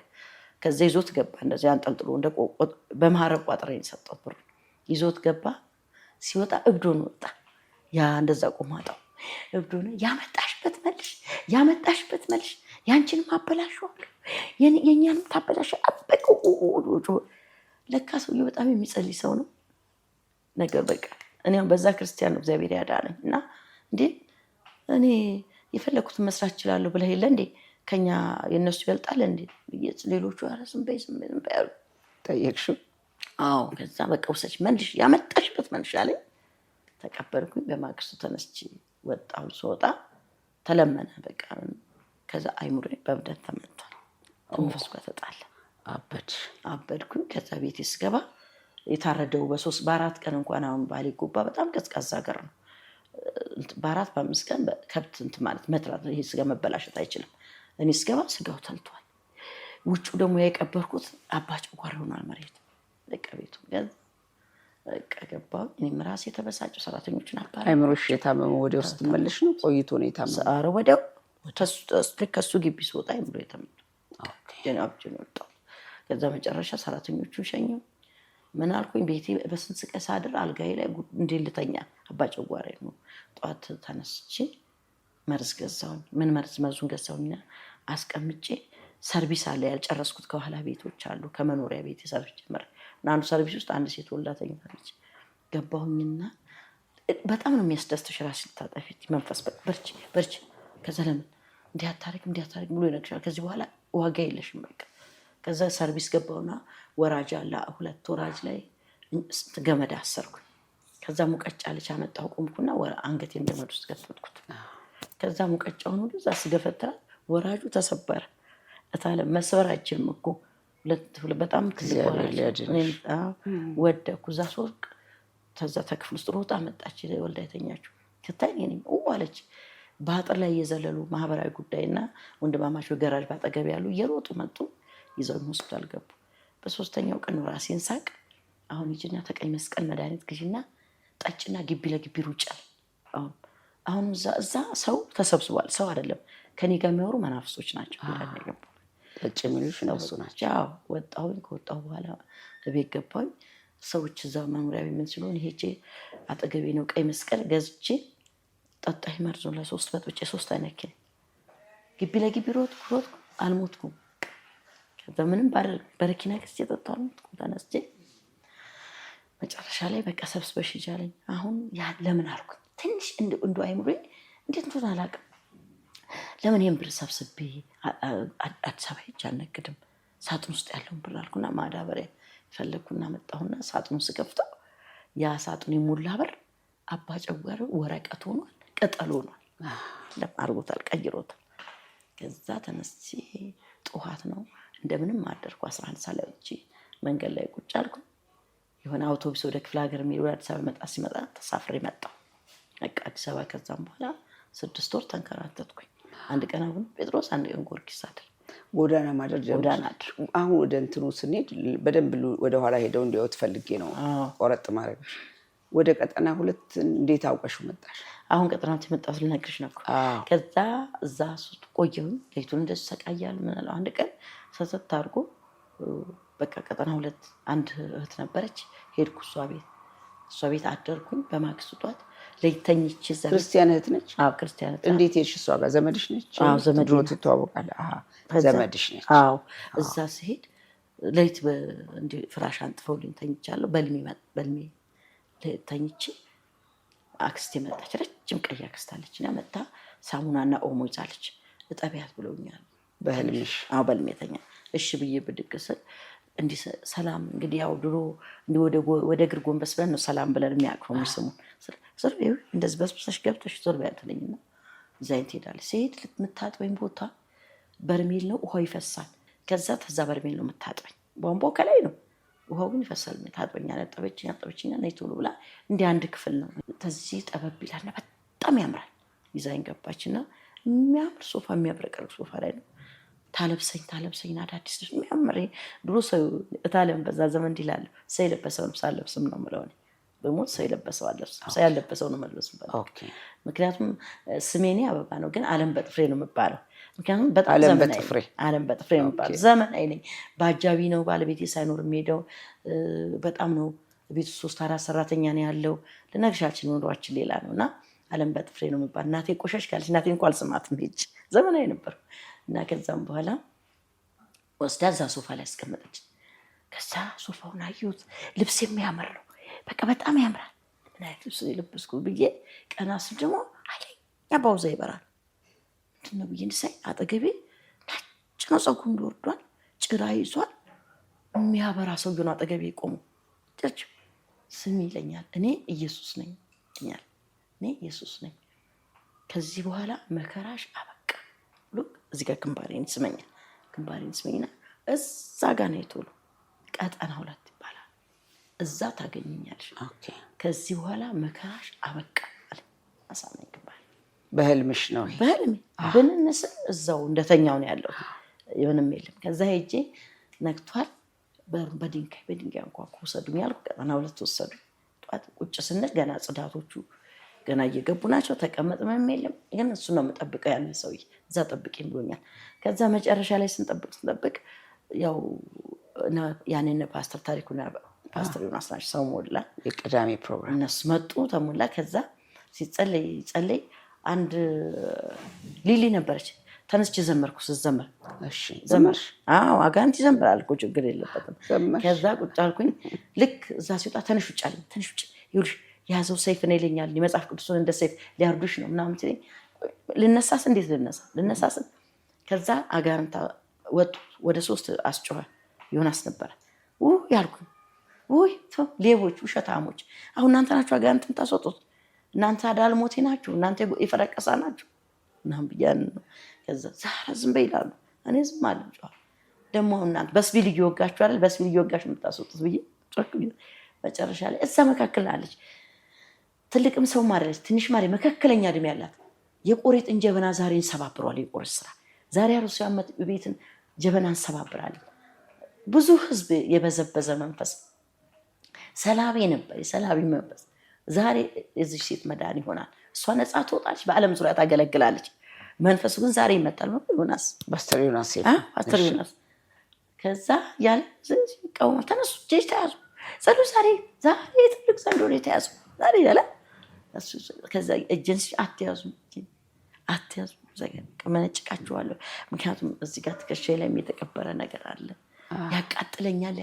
ከዛ ይዞት ገባ። እንደዚህ አንጠልጥሎ እንደ በማረብ ቋጥሬን የሰጠው ብር ይዞት ገባ። ሲወጣ እብዶን ወጣ። ያ እንደዛ ቆማጣው እብዶን ያመጣሽበት መልሽ፣ ያመጣሽበት መልሽ፣ ያንቺንም አበላሽዋለሁ የኛንም ታበላሽ አበቁ። ለካ ሰውዬው በጣም የሚጸልይ ሰው ነው። ነገር በቃ እኔ በዛ ክርስቲያን ነው እግዚአብሔር ያዳነኝ። እና እንዴ እኔ የፈለኩትን መስራት እችላለሁ ብለህ የለ እንዴ ከኛ የነሱ ይበልጣል እንዴ? ሌሎቹ ኧረ ዝም በይ ዝም በይ አሉ። ጠየቅሽው? አዎ። ከዛ በቃ ውሰች መልሽ፣ ያመጣሽበት መልሽ አለኝ። ተቀበልኩኝ። በማግስቱ ተነስቼ ወጣሁ። ስወጣ ተለመነ በቃ። ከዛ አይሙሬ በእብደት ተመቷል። ትንፈስ ጋር ተጣለ። አበድኩኝ። ከዛ ቤቴ ስገባ የታረደው በ3-4 ቀን እንኳን አሁን ባሌ ጎባ በጣም ቀዝቃዛ ሀገር ነው። በ4 በ5 ቀን ከብት እንትን ማለት መትራት ይሄ ስጋ መበላሸት አይችልም። እኔ ስገባ ስጋው ተልቷል። ውጩ ደግሞ የቀበርኩት አባ ጨጓራ ሆኗል መሬት በቃ ቤቱ በቃ ገባሁ። እኔም ራሴ የተበሳጨው ሰራተኞችን አባረ አይምሮሽ የታመመው ወዲያው ውስጥ መልሽ ነው ቆይቶ ነው የታመመው? ኧረ ወዲያው ከሱ ግቢ ስወጣ አይምሮ የተመታ ጀናብጅን ወጣሁ። ከዛ መጨረሻ ሰራተኞቹን ሸኘው። ምን አልኩኝ ቤቴ በስንት ቀን ሳድር አልጋዬ ላይ እንዴት ልተኛ? አባ ጨጓራ ነው። ጠዋት ተነስቼ መርዝ ገዛሁኝ። ምን መርዙን ገዛሁኝና አስቀምጬ ሰርቪስ አለ ያልጨረስኩት ከኋላ ቤቶች አሉ። ከመኖሪያ ቤት ሰርቪስ ጀመረ እና አንዱ ሰርቪስ ውስጥ አንድ ሴት ወልዳ ተኝታለች። ገባሁኝና በጣም ነው የሚያስደስትሽ ራስሽ ልታጠፊ መንፈስ በርቺ ከዛ ለምን እንዲህ አታረግም ብሎ ይነግርሻል። ከዚህ በኋላ ዋጋ የለሽም በቃ። ከዛ ሰርቪስ ገባውና ወራጅ አለ 2 ወራጅ ላይ ገመድ አሰርኩኝ። ከዛ ሙቀጫ ልጅ አመጣሁ ቆምኩና አንገቴን ገመድ ውስጥ ገፈትኩት። ከዛ ሙቀጫውን ሁሉ እዛ ስገፈትራ ወራጁ ተሰበረ። እታለ መስበር አይችልም እኮ በጣም ትልቅ ወራጅ ወደኩ። እዛ ስወርቅ ተዛ ተክፍል ውስጥ ሮጣ መጣች ወልዳ የተኛችው። ከታይ እኔም አለች። በአጥር ላይ እየዘለሉ ማህበራዊ ጉዳይና ወንድማማች ገራጅ ባጠገብ ያሉ እየሮጡ መጡ። ይዘውኝ ሆስፒታል ገቡ። በ3ኛው ቀን ራሴን ሳቅ። አሁን ሂጂና ተቀኝ መስቀል መድኃኒት ግዢና ጠጭና ግቢ ለግቢ ሩጫ። አሁን እዛ ሰው ተሰብስቧል። ሰው አይደለም ከኔ ጋር የሚያወሩ መናፍሶች ናቸው። ጠጭ የሚሉሽ እነሱ ናቸው። አዎ ወጣሁኝ። ከወጣሁ በኋላ ቤት ገባሁኝ። ሰዎች እዛ መኖሪያ ቤት ምን ስለሆነ ሄጄ አጠገቤ ነው ቀይ መስቀል ገዝቼ ጠጣኝ። መርዞ ለ3 በጥብጬ 3 አይነት ኪኒ ግቢ ለግቢ ሮጥኩ አልሞትኩም። ከዛ ምንም በረኪና ገዝቼ ጠጣሁ አልሞትኩም። ተነስቼ መጨረሻ ላይ በቃ ሰብስበሽ ሂጂ አለኝ። አሁን ያ ለምን አልኩኝ። ትንሽ እንደ አይምሮዬ እንዴት እንደሆነ አላውቅም። ለምን ይሄን ብር ሰብስቤ አዲስ አበባ ሂጅ አልነግድም? ሳጥን ውስጥ ያለውን ብር አልኩና ማዳበሪያ ፈለግኩና መጣሁና ሳጥኑ ስከፍተው ያ ሳጥኑ የሞላ ብር አባ ጨጓራው ወረቀት ሆኗል፣ ቅጠል ሆኗል። አድርጎታል፣ ቀይሮታል። ከዛ ተነስቼ ጠዋት ነው እንደምንም አደርኩ። 11 ሰዓት ላይ ወጥቼ መንገድ ላይ ቁጭ አልኩ። የሆነ አውቶቡስ ወደ ክፍለ ሀገር የሚሄድ አዲስ አበባ ሲመጣ ተሳፍሬ መጣሁ። በቃ አዲስ አበባ ከዛም በኋላ 6 ወር ተንከራተትኩኝ። አንድ ቀን አቡነ ጴጥሮስ፣ አንድ ቀን ጊዮርጊስ አድር ጎዳና ማደር ጀመርኩ። አሁን ወደ እንትኑ ስንሄድ በደንብ ወደ ኋላ ሄደው እንዲያዩት ፈልጌ ነው ቆረጥ ማድረግ። ወደ ቀጠና 2 እንዴት አውቀሽው መጣሽ? አሁን ቀጠና 2 የመጣሁት ልነግርሽ ነው። ከዛ እዛ ቆየሁኝ። ሌሊቱን እንደዚህ ሰቃያለሁ። ምን አለው አንድ ቀን ሰተት አድርጎ በቃ ቀጠና 2 አንድ እህት ነበረች። ሄድኩ እሷ ቤት አደርኩኝ። በማግስቱ ጧት ለይተኝች እዛ ክርስቲያን እህት ነች? አዎ ክርስቲያን እህት። እንዴት ሄድሽ? እሷ ጋር ዘመድሽ ነች? አዎ ዘመድ ድሮ ትተዋወቃለህ? አሃ ዘመድሽ ነች። አዎ እዛ ስሄድ ለይት እንደ ፍራሽ አንጥፈውልኝ ተኝቻለሁ። በልሜ ተኝቼ አክስቴ መጣች። ረጅም ቀይ አክስት አለች እና መጣ ሳሙናና ኦሞ ይዛለች። እጠቢያት ብለውኛል በህልምሽ? አዎ በህልሜ ተኛ። እሺ ብዬ ብድግ ስል እንዲህ ሰላም እንግዲህ ያው ድሮ ወደ እግር ጎንበስ ብለን ነው ሰላም ብለን የሚያቅፈው የሚስሙን። ዞር በይ እንደዚህ በስብሰሽ ገብተሽ ዞር በይ አትለኝና እዛይን ትሄዳለች። ስሄድ የምታጥበኝ ቦታ በርሜል ነው፣ ውሃው ይፈሳል። ከዛ ተዛ በርሜል ነው የምታጥበኝ። ቧንቧው ከላይ ነው፣ ውሃው ግን ይፈሳል። ታጥበኛለች። አጠበችኝና ነይ ቶሎ ብላ እንዲህ አንድ ክፍል ነው። ተዚህ ጠበብ ይላልና በጣም ያምራል። ይዛኝ ገባችና የሚያምር ሶፋ፣ የሚያብረቀርቅ ሶፋ ላይ ነው ታለብሰኝ አዳዲስ ልብስ የሚያምር። ድሮ ሰው እታለም በዛ ዘመን እንዲህ እላለሁ፣ ሰው የለበሰው ልብስ አልለብስም ነው የምለው እኔ። በሞት ሰው የለበሰው አለ ሰው ያለበሰው ነው መልበስ ነው። ምክንያቱም ስሜኔ አበባ ነው ግን ዓለም በጥፍሬ ነው የምባለው። ምክንያቱም በጣም ዓለም በጥፍሬ ነው የምባለው። ዘመናዊ ነኝ። በአጃቢ ነው ባለቤቴ ሳይኖር የሚሄደው። በጣም ነው ቤት 3-4 ሰራተኛ ነው ያለው። ልነግርሻችን ኑሯችን ሌላ ነው እና ዓለም በጥፍሬ ነው የምባለው። እናቴ ቆሸሽ ካለች እናቴ እንኳን አልስማትም ሄጅ ዘመናዊ ነበር እና ከዛም በኋላ ወስዳ እዛ ሶፋ ላይ አስቀመጠች። ከዛ ሶፋውን አየሁት። ልብስ የሚያምር ነው በቃ በጣም ያምራል። ምን አይነት ልብስ የለበስኩ ብዬ ቀና ስል ደግሞ ኃይለኛ ባውዛ ይበራል። ምንድን ነው ብዬ እንድሳይ አጠገቤ ነጭ ነው ፀጉሩ እንዲወርዷል ጭራ ይዟል የሚያበራ ሰውዬው ነው አጠገቤ ቆሞ ስሚ ይለኛል። እኔ ኢየሱስ ነኝ ይለኛል። እኔ ኢየሱስ ነኝ ከዚህ በኋላ መከራሽ አበቃ ብሎ እዚህ ጋር ግንባሬን ስመኛል። ግንባሬን ስመኝና እዛ ጋር ነው የቶሎ ቀጠና 2 ይባላል። እዛ ታገኘኛለሽ። ከዚህ በኋላ መከራሽ አበቃ አለ። አሳመኝ ግንባሬ። በህልምሽ ነው? በህልሜ ብንንስል እዛው እንደተኛው ነው ያለው። ምንም የለም። ከዛ ሄጄ ነግቷል። በድንጋይ አንኳኩ። ወሰዱኝ አልኩ። ቀጠና 2 ወሰዱ። ጠዋት ቁጭ ስንል ገና ጽዳቶቹ ገና እየገቡ ናቸው። ተቀመጥ ምንም የለም። ግን እሱ ነው የምጠብቀው ያለ ሰውዬ እዛ ጠብቂኝ ብሎኛል። ከዛ መጨረሻ ላይ ስንጠብቅ ያው ያኔን ፓስተር ታሪኩና ፓስተር ዮናስ ናቸው ሰው ሞላ የቅዳሜ ፕሮግራም እነሱ መጡ ተሞላ። ከዛ ሲጸለይ አንድ ሊሊ ነበረች። ተነስቼ ዘመርኩ። ስዘመር ዘመር አጋንንት ይዘምራል እኮ ችግር የለበትም። ከዛ ቁጭ አልኩኝ። ልክ እዛ ሲወጣ ተነሽ ውጭ አለኝ። ተነሽ ውጭ ይኸውልሽ የያዘው ሰይፍ ነው ይለኛል። የመጽሐፍ ቅዱስን እንደ ሰይፍ ሊያርዱሽ ነው ምናምን ሲለኝ ልነሳስ እንዴት ልነሳስ ከዛ አጋንንት ወጡ። ወደ 3 አስጮኸ። ዮናስ ነበረ ያልኩኝ ሌቦች ውሸታሞች አሁን እናንተ ናችሁ አጋንንት የምታስወጡት እናንተ አዳልሞቴ ናችሁ እናንተ የፈረቀሳ ናችሁ ምናምን ብያለሁ። ከዛ ዛሬ ዝም በይ ይላሉ። እኔ ዝም አልል ደግሞ እናንተ በስቢል እየወጋችሁ አይደል በስቢል እየወጋችሁ የምታስወጡት ብዬ መጨረሻ ላይ እዛ መካከል አለች። ትልቅም ሰው ማለች ትንሽ ማለት መካከለኛ እድሜ ያላት የቆሬጥን ጀበና ዛሬ እንሰባብረዋል። የቆሬጥ ስራ ዛሬ አርሶ ያመት ቤትን ጀበና እንሰባብራለን። ብዙ ህዝብ የበዘበዘ መንፈስ ሰላቢ ነበር። የሰላቢ መንፈስ ዛሬ እዚህ ሴት መዳን ይሆናል። እሷ ነፃ ትወጣለች፣ በዓለም ዙሪያ ታገለግላለች። መንፈሱ ግን ዛሬ ይመጣል። ዮናስ ፓስተር ዮናስ ከዛ ያለ ቀውማ ተነሱ ጄሽ ተያዙ ጸሉ ዛሬ ትልቅ ዘንዶ ነው የተያዙ ዛሬ ያለ ከዛ ኤጀንሲ አትያዙ መነጭቃችኋለሁ። ምክንያቱም እዚህ ጋር ትከሻዬ ላይ የተቀበረ ነገር አለ። ያቃጥለኛል።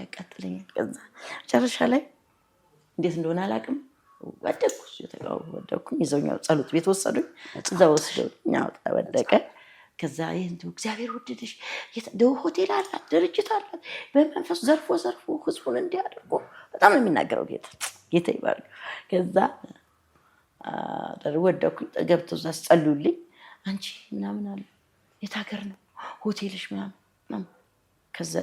ከዛ መጨረሻ ላይ እንዴት እንደሆነ አላውቅም ወደኩኝ። ይዘውኛው ጸሎት ቤት ወሰዱኝ። እዛ ወስደውኝ ወደቀ። ከዛ እግዚአብሔር ወደደሽ ሆቴል አላት ድርጅት አላት በመንፈስ ዘርፎ ህዝቡን እንዲያደርጎ በጣም ነው የሚናገረው ጌታ ይባርክ። ከዛ ወደኩኝ። ገብተው እዛ ጸልዩልኝ። አንቺ ምናምን አለ የት ሀገር ነው ሆቴልሽ ምናምን። ከዛ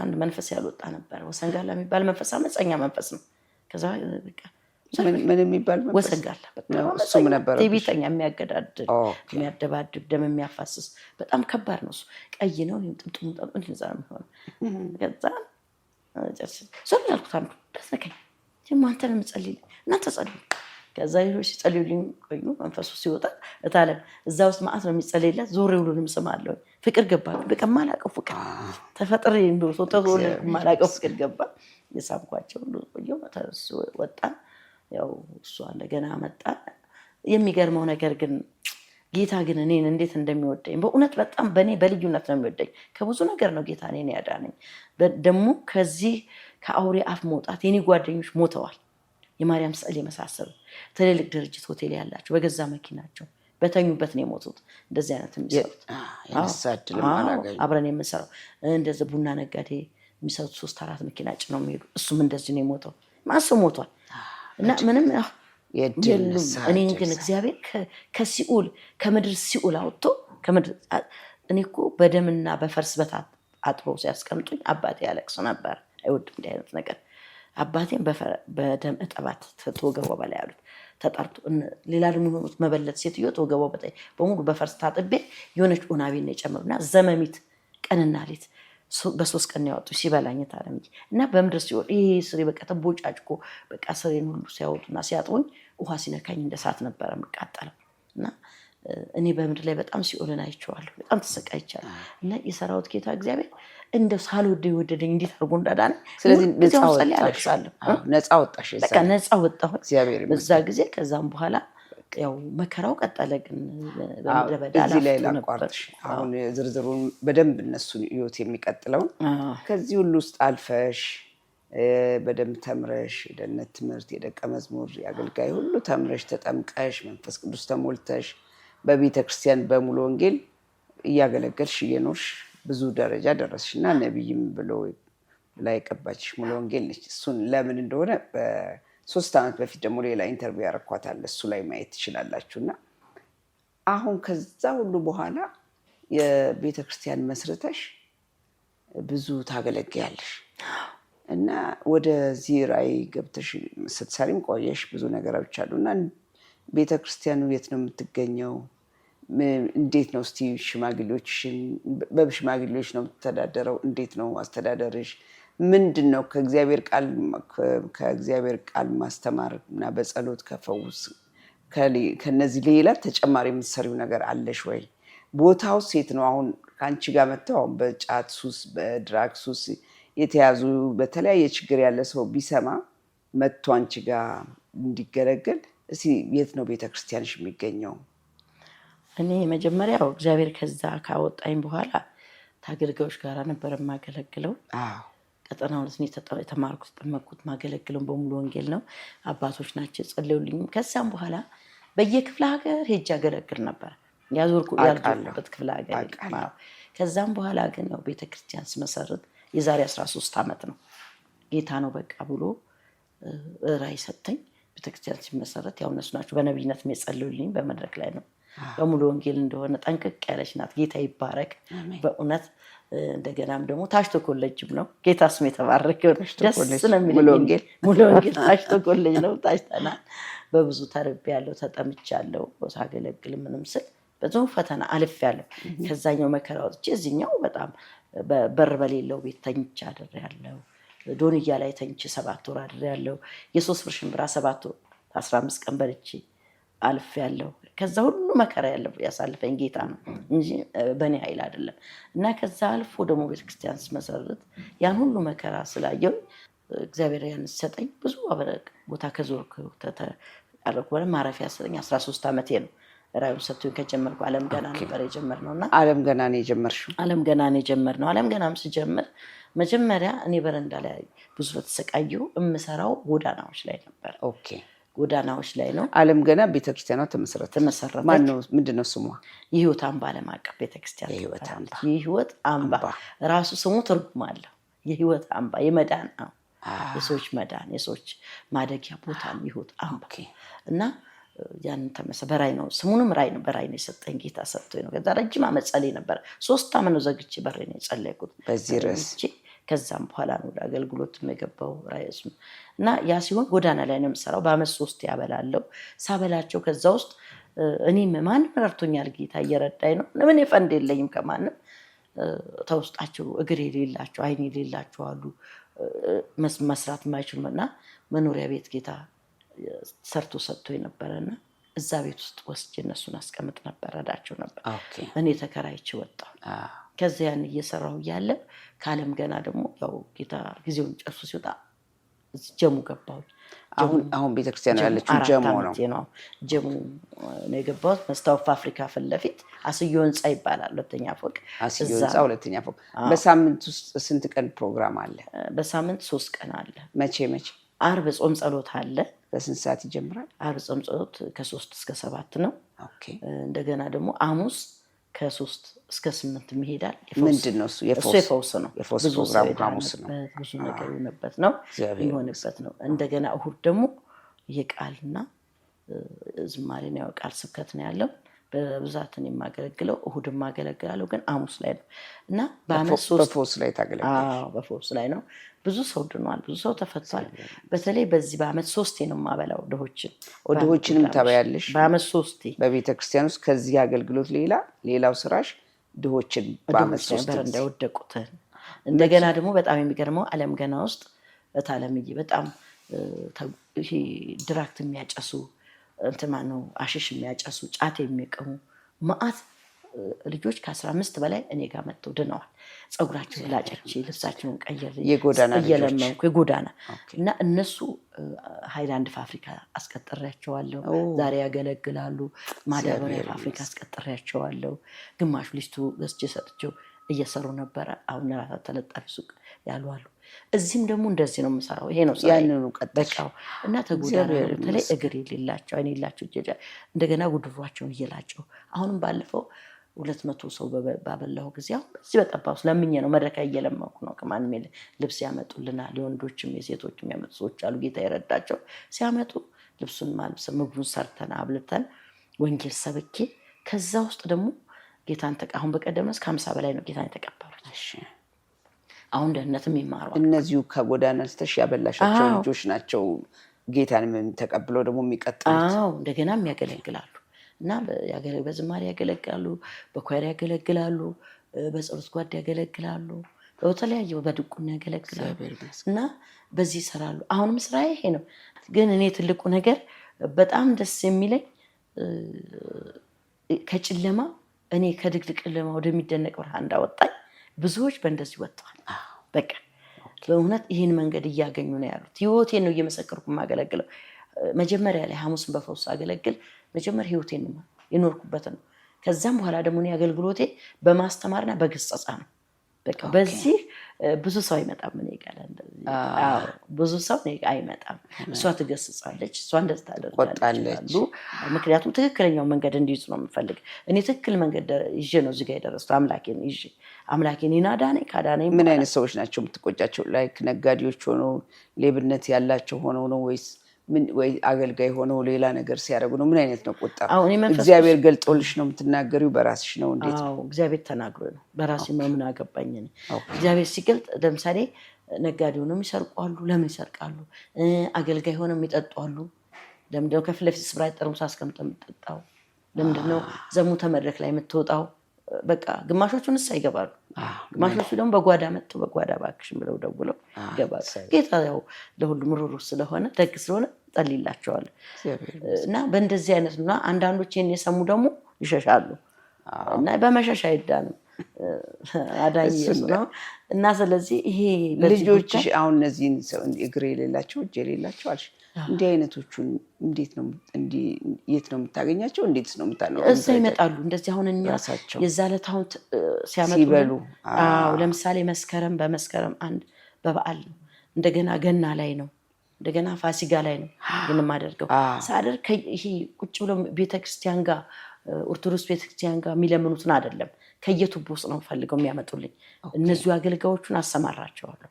አንድ መንፈስ ያልወጣ ነበር። ወሰንጋላ የሚባል መንፈስ አመፀኛ መንፈስ ነው። ከዛ በቃ ምን የሚባል ወሰንጋላ እሱም ነበር ቤተኛ የሚያገዳድል የሚያደባድብ ደም የሚያፋስስ በጣም ከባድ ነው እሱ። ቀይ ነው ጥምጥሙ እንደዛ ነው የሚሆነው። ከዛ ዞር ያልኩት አንዱ ደስነከኝ አንተ ነው የምጸልይልኝ እናንተ ጸልዩ። ከዛ ይሁን ሲጸልዩልኝ ቆዩ። መንፈሱ ሲወጣ እታለም እዛ ውስጥ ማአት ነው የሚጸልይላት። ዞር ይሉንም ስማለሁ። ፍቅር ገባ። በቃ ማላቀው ፍቅር ተፈጥሬ እንደው ሶተው ማላቀው ፍቅር ገባ። የሳምኳቸው ሁሉ ቆየው ተሱ ወጣ። ያው እሱ እንደገና መጣ። የሚገርመው ነገር ግን ጌታ ግን እኔን እንዴት እንደሚወደኝ በእውነት በጣም በእኔ በልዩነት ነው የሚወደኝ። ከብዙ ነገር ነው ጌታ እኔን ያዳነኝ። ደግሞ ከዚህ ከአውሬ አፍ መውጣት የኔ ጓደኞች ሞተዋል። የማርያም ስዕል የመሳሰሉ ትልልቅ ድርጅት ሆቴል ያላቸው በገዛ መኪናቸው በተኙበት ነው የሞቱት። እንደዚህ አይነት የሚሰሩት አብረን የምንሰራው እንደዚህ ቡና ነጋዴ የሚሰሩት 3-4 መኪና ጭነው የሚሄዱ እሱም እንደዚህ ነው የሞተው። ማሰው ሞቷል። እና ምንም እኔ ግን እግዚአብሔር ከሲኦል ከምድር ሲኦል አውጥቶ እኔ እኮ በደምና በፈርስ በታት አጥሮ ሲያስቀምጡኝ አባቴ ያለቅስ ነበር። አይወድም እንዲህ አይነት ነገር። አባቴን በደም እጠባት ተወገቧ በላይ ያሉት ተጣርቶ ሌላ ደግሞ መበለት ሴትዮ ተወገቧ በላይ በሙሉ በፈርስ ታጥቤ የሆነች ኡናቤን ነው የጨመሩና ዘመሚት ቀንና ሌት በ3 ቀን ያወጡ ሲበላኝ ታረም እና በምድር ሲወድ ይሄ ስሬ በቃ ተቦጫጭቆ በቃ ስሬን ሁሉ ሲያወጡና ሲያጥቡኝ ውሃ ሲነካኝ እንደ እሳት ነበረ የምቃጠለው እና እኔ በምድር ላይ በጣም ሲኦልን አይቼዋለሁ። በጣም ተሰቃይቻለሁ እና የሰራዊት ጌታ እግዚአብሔር እንደው ሳልወደው የወደደኝ እንዴት አድርጎ እንዳዳነኝ። ስለዚህ ነፃ ወጣሽ። በቃ ነፃ ወጣሁ በዛ ጊዜ። ከዛም በኋላ ያው መከራው ቀጠለ። ግን በምድረ በዳ እዚህ ላይ ላቋርጥሽ። አሁን ዝርዝሩን በደንብ እነሱን ህይወት የሚቀጥለውን ከዚህ ሁሉ ውስጥ አልፈሽ በደንብ ተምረሽ የደህንነት ትምህርት፣ የደቀ መዝሙር፣ የአገልጋይ ሁሉ ተምረሽ ተጠምቀሽ መንፈስ ቅዱስ ተሞልተሽ በቤተ ክርስቲያን በሙሉ ወንጌል እያገለገልሽ እየኖርሽ ብዙ ደረጃ ደረስሽ እና ነቢይም ብሎ ላይ ቀባችሽ ሙሉ ወንጌል ነች። እሱን ለምን እንደሆነ በ3 ዓመት በፊት ደግሞ ሌላ ኢንተርቪው ያረኳታል። እሱ ላይ ማየት ትችላላችሁ። እና አሁን ከዛ ሁሉ በኋላ የቤተ ክርስቲያን መስርተሽ ብዙ ታገለግያለሽ እና ወደዚህ ራዕይ ገብተሽ ስትሰሪም ቆየሽ። ብዙ ነገሮች አሉ እና ቤተ ክርስቲያኑ የት ነው የምትገኘው? እንዴት ነው እስቲ ሽማግሌዎችሽን በሽማግሌዎች ነው የምትተዳደረው? እንዴት ነው አስተዳደርሽ? ምንድን ነው ከእግዚአብሔር ቃል ማስተማር እና በጸሎት ከፈውስ ከነዚህ ሌላ ተጨማሪ የምትሰሪው ነገር አለሽ ወይ? ቦታው ሴት ነው? አሁን ከአንቺ ጋር መጥተው አሁን በጫት ሱስ በድራግ ሱስ የተያዙ በተለያየ ችግር ያለ ሰው ቢሰማ መጥቶ አንቺ ጋር እንዲገለገል እስቲ የት ነው ቤተክርስቲያንሽ የሚገኘው? እኔ መጀመሪያው እግዚአብሔር ከዛ ካወጣኝ በኋላ ታገልጋዮች ጋር ነበር የማገለግለው። ቀጠና ሁለት ነው የተማርኩት ተጠመቅኩት። ማገለግለው በሙሉ ወንጌል ነው። አባቶች ናቸው ጸልዩልኝ። ከዛም በኋላ በየክፍለ ሀገር ሄጄ አገለግል ነበር። ያልኩበት ክፍለ ሀገር። ከዛም በኋላ ግን ያው ቤተክርስቲያን ስመሰርት የዛሬ 13 ዓመት ነው ጌታ ነው በቃ ብሎ ራዕይ ሰጠኝ። ቤተክርስቲያን ሲመሰረት ያው እነሱ ናቸው በነቢይነት የሚጸልዩልኝ። በመድረክ ላይ ነው በሙሉ ወንጌል እንደሆነ ጠንቅቅ ያለች ናት። ጌታ ይባረክ በእውነት። እንደገናም ደግሞ ታሽቶ ኮሌጅም ነው። ጌታ ስም የተባረከ ደስ ነው የሚለኝ። ሙሉ ወንጌል ታሽቶ ኮሌጅ ነው። ታሽተናል። በብዙ ተርቤያለሁ፣ ተጠምቻለሁ። ሳገለግል ምንም ስል ብዙ ፈተና አልፌያለሁ። ከዛኛው መከራ ወጥቼ እዚህኛው በጣም በር በሌለው ቤት ተኝቼ አድሬያለሁ። ዶንያ ላይ ተኝቼ 7 ወር አድሬያለሁ። የ3 ብር ሽምብራ 7 ወር 15 ቀን በልቼ አልፌያለሁ። ከዛ ሁሉ መከራ ያሳልፈኝ ጌታ ነው እንጂ በእኔ ኃይል አይደለም። እና ከዛ አልፎ ደግሞ ቤተክርስቲያን ስመሰርት ያን ሁሉ መከራ ስላየው እግዚአብሔር ያን ሲሰጠኝ ብዙ ቦታ ከዞርኩ ተጣረኩ። ማረፊያ ስለኝ 13 ዓመቴ ነው። ራዕዩን ሰጥቶኝ ከጀመርኩ ዓለም ገና ነበር የጀመርነውና ዓለም ገና ነው የጀመርሽው? ዓለም ገና ነው የጀመርነው። ዓለም ገናም ስጀምር መጀመሪያ እኔ በረንዳ ላይ ብዙ ተሰቃየሁ። የምሰራው ጎዳናዎች ላይ ነበር። ኦኬ፣ ጎዳናዎች ላይ ነው። ዓለም ገና ቤተክርስቲያኗ ተመሰረተ። ማነው ምንድነው ስሟ? የህይወት አምባ ዓለም አቀፍ ቤተክርስቲያን። የህይወት አምባ ራሱ ስሙ ትርጉም አለው። የህይወት አምባ የመዳን የሰዎች መዳን የሰዎች ማደጊያ ቦታ ነው የህይወት አምባ። እና ያንን በራዕይ ነው ስሙንም ራዕይ ነው በራዕይ ነው የሰጠኝ ጌታ ሰጥቶኝ ነው። ከዛ ረጅም ዓመት ጸልዬ ነበር። 3 ዓመት ነው ዘግቼ በሬ ነው የጸለይኩት በዚህ ርዕስ። ከዛም በኋላ ነው አገልግሎት የገባው ራዕይስ። እና ያ ሲሆን ጎዳና ላይ ነው የምሰራው። በአመት 3 ያበላለሁ። ሳበላቸው ከዛ ውስጥ እኔም ማንም ረድቶኛል ጌታ እየረዳኝ ነው። ምን ፈንድ የለኝም ከማንም። ተውስጣቸው እግር የሌላቸው አይን የሌላቸው አሉ መስራት የማይችሉ እና መኖሪያ ቤት ጌታ ሰርቶ ሰጥቶ የነበረና እዛ ቤት ውስጥ ወስጄ እነሱን አስቀምጥ ነበር፣ ረዳቸው ነበር። እኔ ተከራይቼ ወጣሁ። ከዚያ ያን እየሰራሁ እያለ ከዓለም ገና ደግሞ ያው ጌታ ጊዜውን ጨርሶ ሲወጣ ጀሙ ገባሁ። አሁን ቤተክርስቲያን ያለችው ጀሙ ነው። ጀሙ ነው የገባሁት። መስታወት አፍሪካ ፊት ለፊት አስዮ ህንፃ ይባላል። 2ኛ ፎቅ። አስዮ ህንፃ 2ኛ ፎቅ። በሳምንት ውስጥ ስንት ቀን ፕሮግራም አለ? በሳምንት 3 ቀን አለ። መቼ? ዓርብ ጾም ጸሎት አለ። በስንት ሰዓት ይጀምራል? ዓርብ ጾም ጸሎት ከ3 እስከ 7 ነው። እንደገና ደግሞ ሐሙስ ከ3 እስከ 8 ይሄዳል። ምንድን ነው እሱ? የፈውስ ነው። የፈውስ ፕሮግራም ሐሙስ ነው። ብዙ ነገር የሆነበት ነው የሆነበት ነው። እንደገና እሁድ ደግሞ የቃልና ዝማሬ ነው። ያው ቃል ስብከት ነው ያለው። በብዛት ነው የማገለግለው። እሁድም ማገለግላለሁ፣ ግን ሐሙስ ላይ ነው። እና በአመት 3 በፈውስ ላይ ታገለግላለሽ? አዎ፣ በፈውስ ላይ ነው። ብዙ ሰው ድኗል፣ ብዙ ሰው ተፈቷል። በተለይ በዚህ በአመት 3 ነው የማበላው ድሆችንም ታበያለሽ? በአመት 3 በቤተክርስቲያን ውስጥ ከዚህ አገልግሎት ሌላው ስራሽ ድሆችን በአመት 3 እንዳይወደቁትን እንደገና ደግሞ በጣም የሚገርመው ዓለም ገና ውስጥ በታለምዬ በጣም ይሄ ድራክት የሚያጨሱ እንትን ማነው አሽሽ የሚያጨሱ ጫት የሚቀሙ መዓት ልጆች ከ15 በላይ እኔ ጋር መጥተው ድነዋል። ፀጉራቸውን ላጨቼ ልብሳቸውን ቀየር እየለመንኩ የጎዳና እና እነሱ ሃይላንድ ፋብሪካ አስቀጥሬያቸዋለሁ። ዛሬ ያገለግላሉ። ማዳበሪያ ፋብሪካ አስቀጥሬያቸዋለሁ። ግማሹ ሊስቱ ገዝቼ ሰጥቼው እየሰሩ ነበረ። አሁን ራሳ ተለጣፊ ሱቅ ያሉ አሉ። እዚህም ደግሞ እንደዚህ ነው የምሰራው። ይሄ ነው በቃው እና ተጎዳና በተለይ እግር የሌላቸው አይን የሌላቸው እንደገና ጉድሯቸውን እየላቸው አሁንም ባለፈው 200 ሰው ባበላው ጊዜ አሁን እዚህ በጠባው ስለምኜ ነው መድረካ እየለመንኩ ነው። ከማንም ልብስ ያመጡልናል። የወንዶችም የሴቶችም ያመጡ ሰዎች አሉ። ጌታ ይረዳቸው ሲያመጡ ልብሱን ማልብስ ምግቡን ሰርተን አብልተን ወንጌል ሰብኬ ከዛ ውስጥ ደግሞ ጌታን አሁን በቀደም እስከ 50 በላይ ነው ጌታን የተቀበሉት። አሁን ደህንነትም ይማራሉ። እነዚሁ ከጎዳና አንስተሽ ያበላሻቸው ልጆች ናቸው ጌታን ተቀብለው ደግሞ የሚቀጥሉት። እንደገናም ያገለግላሉ እና በዝማሬ ያገለግላሉ፣ በኳየር ያገለግላሉ፣ በጸሎት ጓድ ያገለግላሉ፣ በተለያየ በድቁና ያገለግላሉ እና በዚህ ይሰራሉ። አሁንም ስራ ይሄ ነው። ግን እኔ ትልቁ ነገር በጣም ደስ የሚለኝ ከጨለማ እኔ ከድቅድቅ ጨለማ ወደሚደነቅ ብርሃን እንዳወጣኝ ብዙዎች በእንደዚህ ወጥተዋል። በቃ በእውነት ይህን መንገድ እያገኙ ነው ያሉት። ህይወቴን ነው እየመሰከርኩ የማገለግለው። መጀመሪያ ላይ ሐሙስን በፈውስ አገለግል መጀመሪያ ህይወቴን ነው የኖርኩበት ነው። ከዛም በኋላ ደግሞ እኔ አገልግሎቴ በማስተማርና በግጸጻ ነው። በቃ በዚህ ብዙ ሰው አይመጣም እኔ ጋር እንደዚህ ብዙ ሰው እኔ ጋር አይመጣም። እሷ ትገስጻለች፣ እሷ እንደዚህ ታደርጋለች። ምክንያቱም ትክክለኛው መንገድ እንዲይዙ ነው የምፈልግ። እኔ ትክክል መንገድ ይዤ ነው እዚህ ጋር የደረስኩት። አምላኬን ይዤ አምላኬን ይናዳነኝ ካዳነኝ። ምን አይነት ሰዎች ናቸው የምትቆጫቸው? ላይክ ነጋዴዎች ሆነው ሌብነት ያላቸው ሆነው ነው ወይስ ወይ አገልጋይ ሆነው ሌላ ነገር ሲያደርጉ ነው? ምን አይነት ነው ቁጣ? እግዚአብሔር ገልጦልሽ ነው የምትናገሪው? በራስሽ ነው? እንዴት ነው? እግዚአብሔር ተናግሮ ነው። በራሴ ምን አገባኝ እኔ። እግዚአብሔር ሲገልጥ ለምሳሌ ነጋዴ ሆነው ይሰርቃሉ። ለምን ይሰርቃሉ? አገልጋይ ሆነው ይጠጣሉ። ለምንድነው ከፊት ለፊት ስብራ ጠርሙስ አስቀምጠው የምትጠጣው? ለምንድነው ዘሙተ መድረክ ላይ የምትወጣው? በቃ ግማሾቹ ንስሐ ይገባሉ። ግማሾቹ ደግሞ በጓዳ መጥተው በጓዳ እባክሽን ብለው ደውለው ይገባሉ። ጌታ ያው ለሁሉም ሩህሩህ ስለሆነ ደግ ስለሆነ ጸልይላቸዋል እና በእንደዚህ አይነት እና አንዳንዶች ይሄን የሰሙ ደግሞ ይሸሻሉ እና በመሸሽ አይዳንም አዳኝ ነው እና ስለዚህ ይሄ ልጆች አሁን እነዚህን እግር የሌላቸው እጅ የሌላቸው አልሽ እንዲህ አይነቶቹን እንዴት ነው የት ነው የምታገኛቸው? እንዴትስ ነው የምታኖረው? እዛ ይመጣሉ። እንደዚህ አሁን እኛ የዛለት አሁን ሲያመጡ ሲበሉ ለምሳሌ በመስከረም አንድ በበዓል ነው። እንደገና ገና ላይ ነው። እንደገና ፋሲጋ ላይ ነው የማደርገው። ሳደርግ ይሄ ቁጭ ብሎ ቤተክርስቲያን ጋር ኦርቶዶክስ ቤተክርስቲያን ጋር የሚለምኑትን አይደለም ከየቱቦ ውስጥ ነው ፈልገው የሚያመጡልኝ። እነዚሁ አገልጋዮቹን አሰማራቸዋለሁ።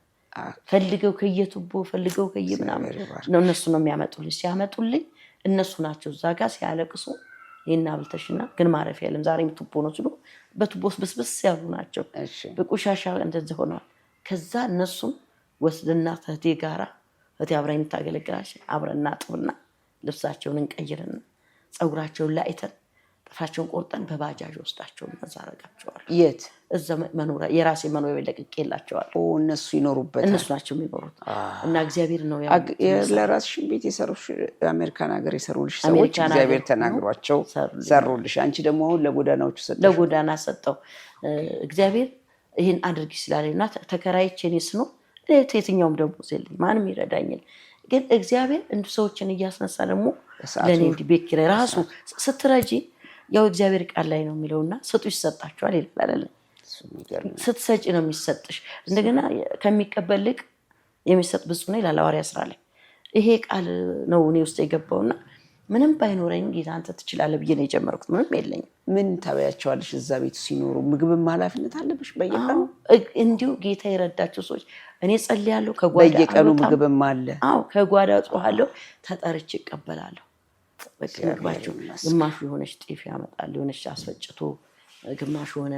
ፈልገው ከየቱቦ ፈልገው ከየምናምን ነው እነሱ ነው የሚያመጡልኝ። ሲያመጡልኝ እነሱ ናቸው እዛ ጋር ሲያለቅሱ ይሄን አብልተሽና ግን ማረፊያ የለም ዛሬም ቱቦ ነው ሲሉ በቱቦ ውስጥ ብስብስ ያሉ ናቸው። በቆሻሻ እንደዚህ ሆነዋል። ከዛ እነሱም ወስድና ተህቴ ጋራ እህቴ አብራኝ የምታገለግላች አብረን እናጥብና ልብሳቸውን እንቀይርና ፀጉራቸውን ላይተን ጥፍራቸውን ቆርጠን በባጃጅ ወስዳቸው እናዛረጋቸዋል። የት? እዛ መኖሪያ የራሴ መኖሪያ ለቅቄላቸዋል። እነሱ ይኖሩበት እነሱ ናቸው የሚኖሩት እና እግዚአብሔር ነው ለራስሽ ቤት የሰሩሽ አሜሪካን ሀገር የሰሩልሽ ሰዎች እግዚአብሔር ተናግሯቸው ሰሩልሽ። አንቺ ደግሞ አሁን ለጎዳናዎቹ ሰጠሽ። ለጎዳና ሰጠው እግዚአብሔር ይሄን አድርጊ ስላለኝና ተከራይቼ እኔ ስኖር የትኛውም ደግሞ የለኝም ማንም ይረዳኛል። ግን እግዚአብሔር እንዱ ሰዎችን እያስነሳ ደግሞ ለኔ እንዲህ ቤት ኪራይ ራሱ ስትረጂ ያው እግዚአብሔር ቃል ላይ ነው የሚለውና ስጡ ይሰጣችኋል ይላል አይደል? ስትሰጪ ነው የሚሰጥሽ። እንደገና ከሚቀበልቅ የሚሰጥ ብፁዕ ነው ይላል ሐዋርያት ሥራ ላይ። ይሄ ቃል ነው እኔ ውስጥ የገባውና ምንም ባይኖረኝ ጌታ አንተ ትችላለህ ብዬ ነው የጀመርኩት። ምንም የለኝም። ምን ታበያቸዋለሽ? እዛ ቤት ሲኖሩ ምግብም ኃላፊነት አለብሽ በየቀኑ? እንዲሁ ጌታ የረዳቸው ሰዎች እኔ ጸልያለሁ። በየቀኑ ምግብም አለ። ከጓዳ ጽዋለሁ ተጠርቼ ይቀበላለሁ። በቃ ምግባቸው ግማሹ የሆነች ጤፍ ያመጣል፣ የሆነች አስፈጭቶ ግማሹ ሆነ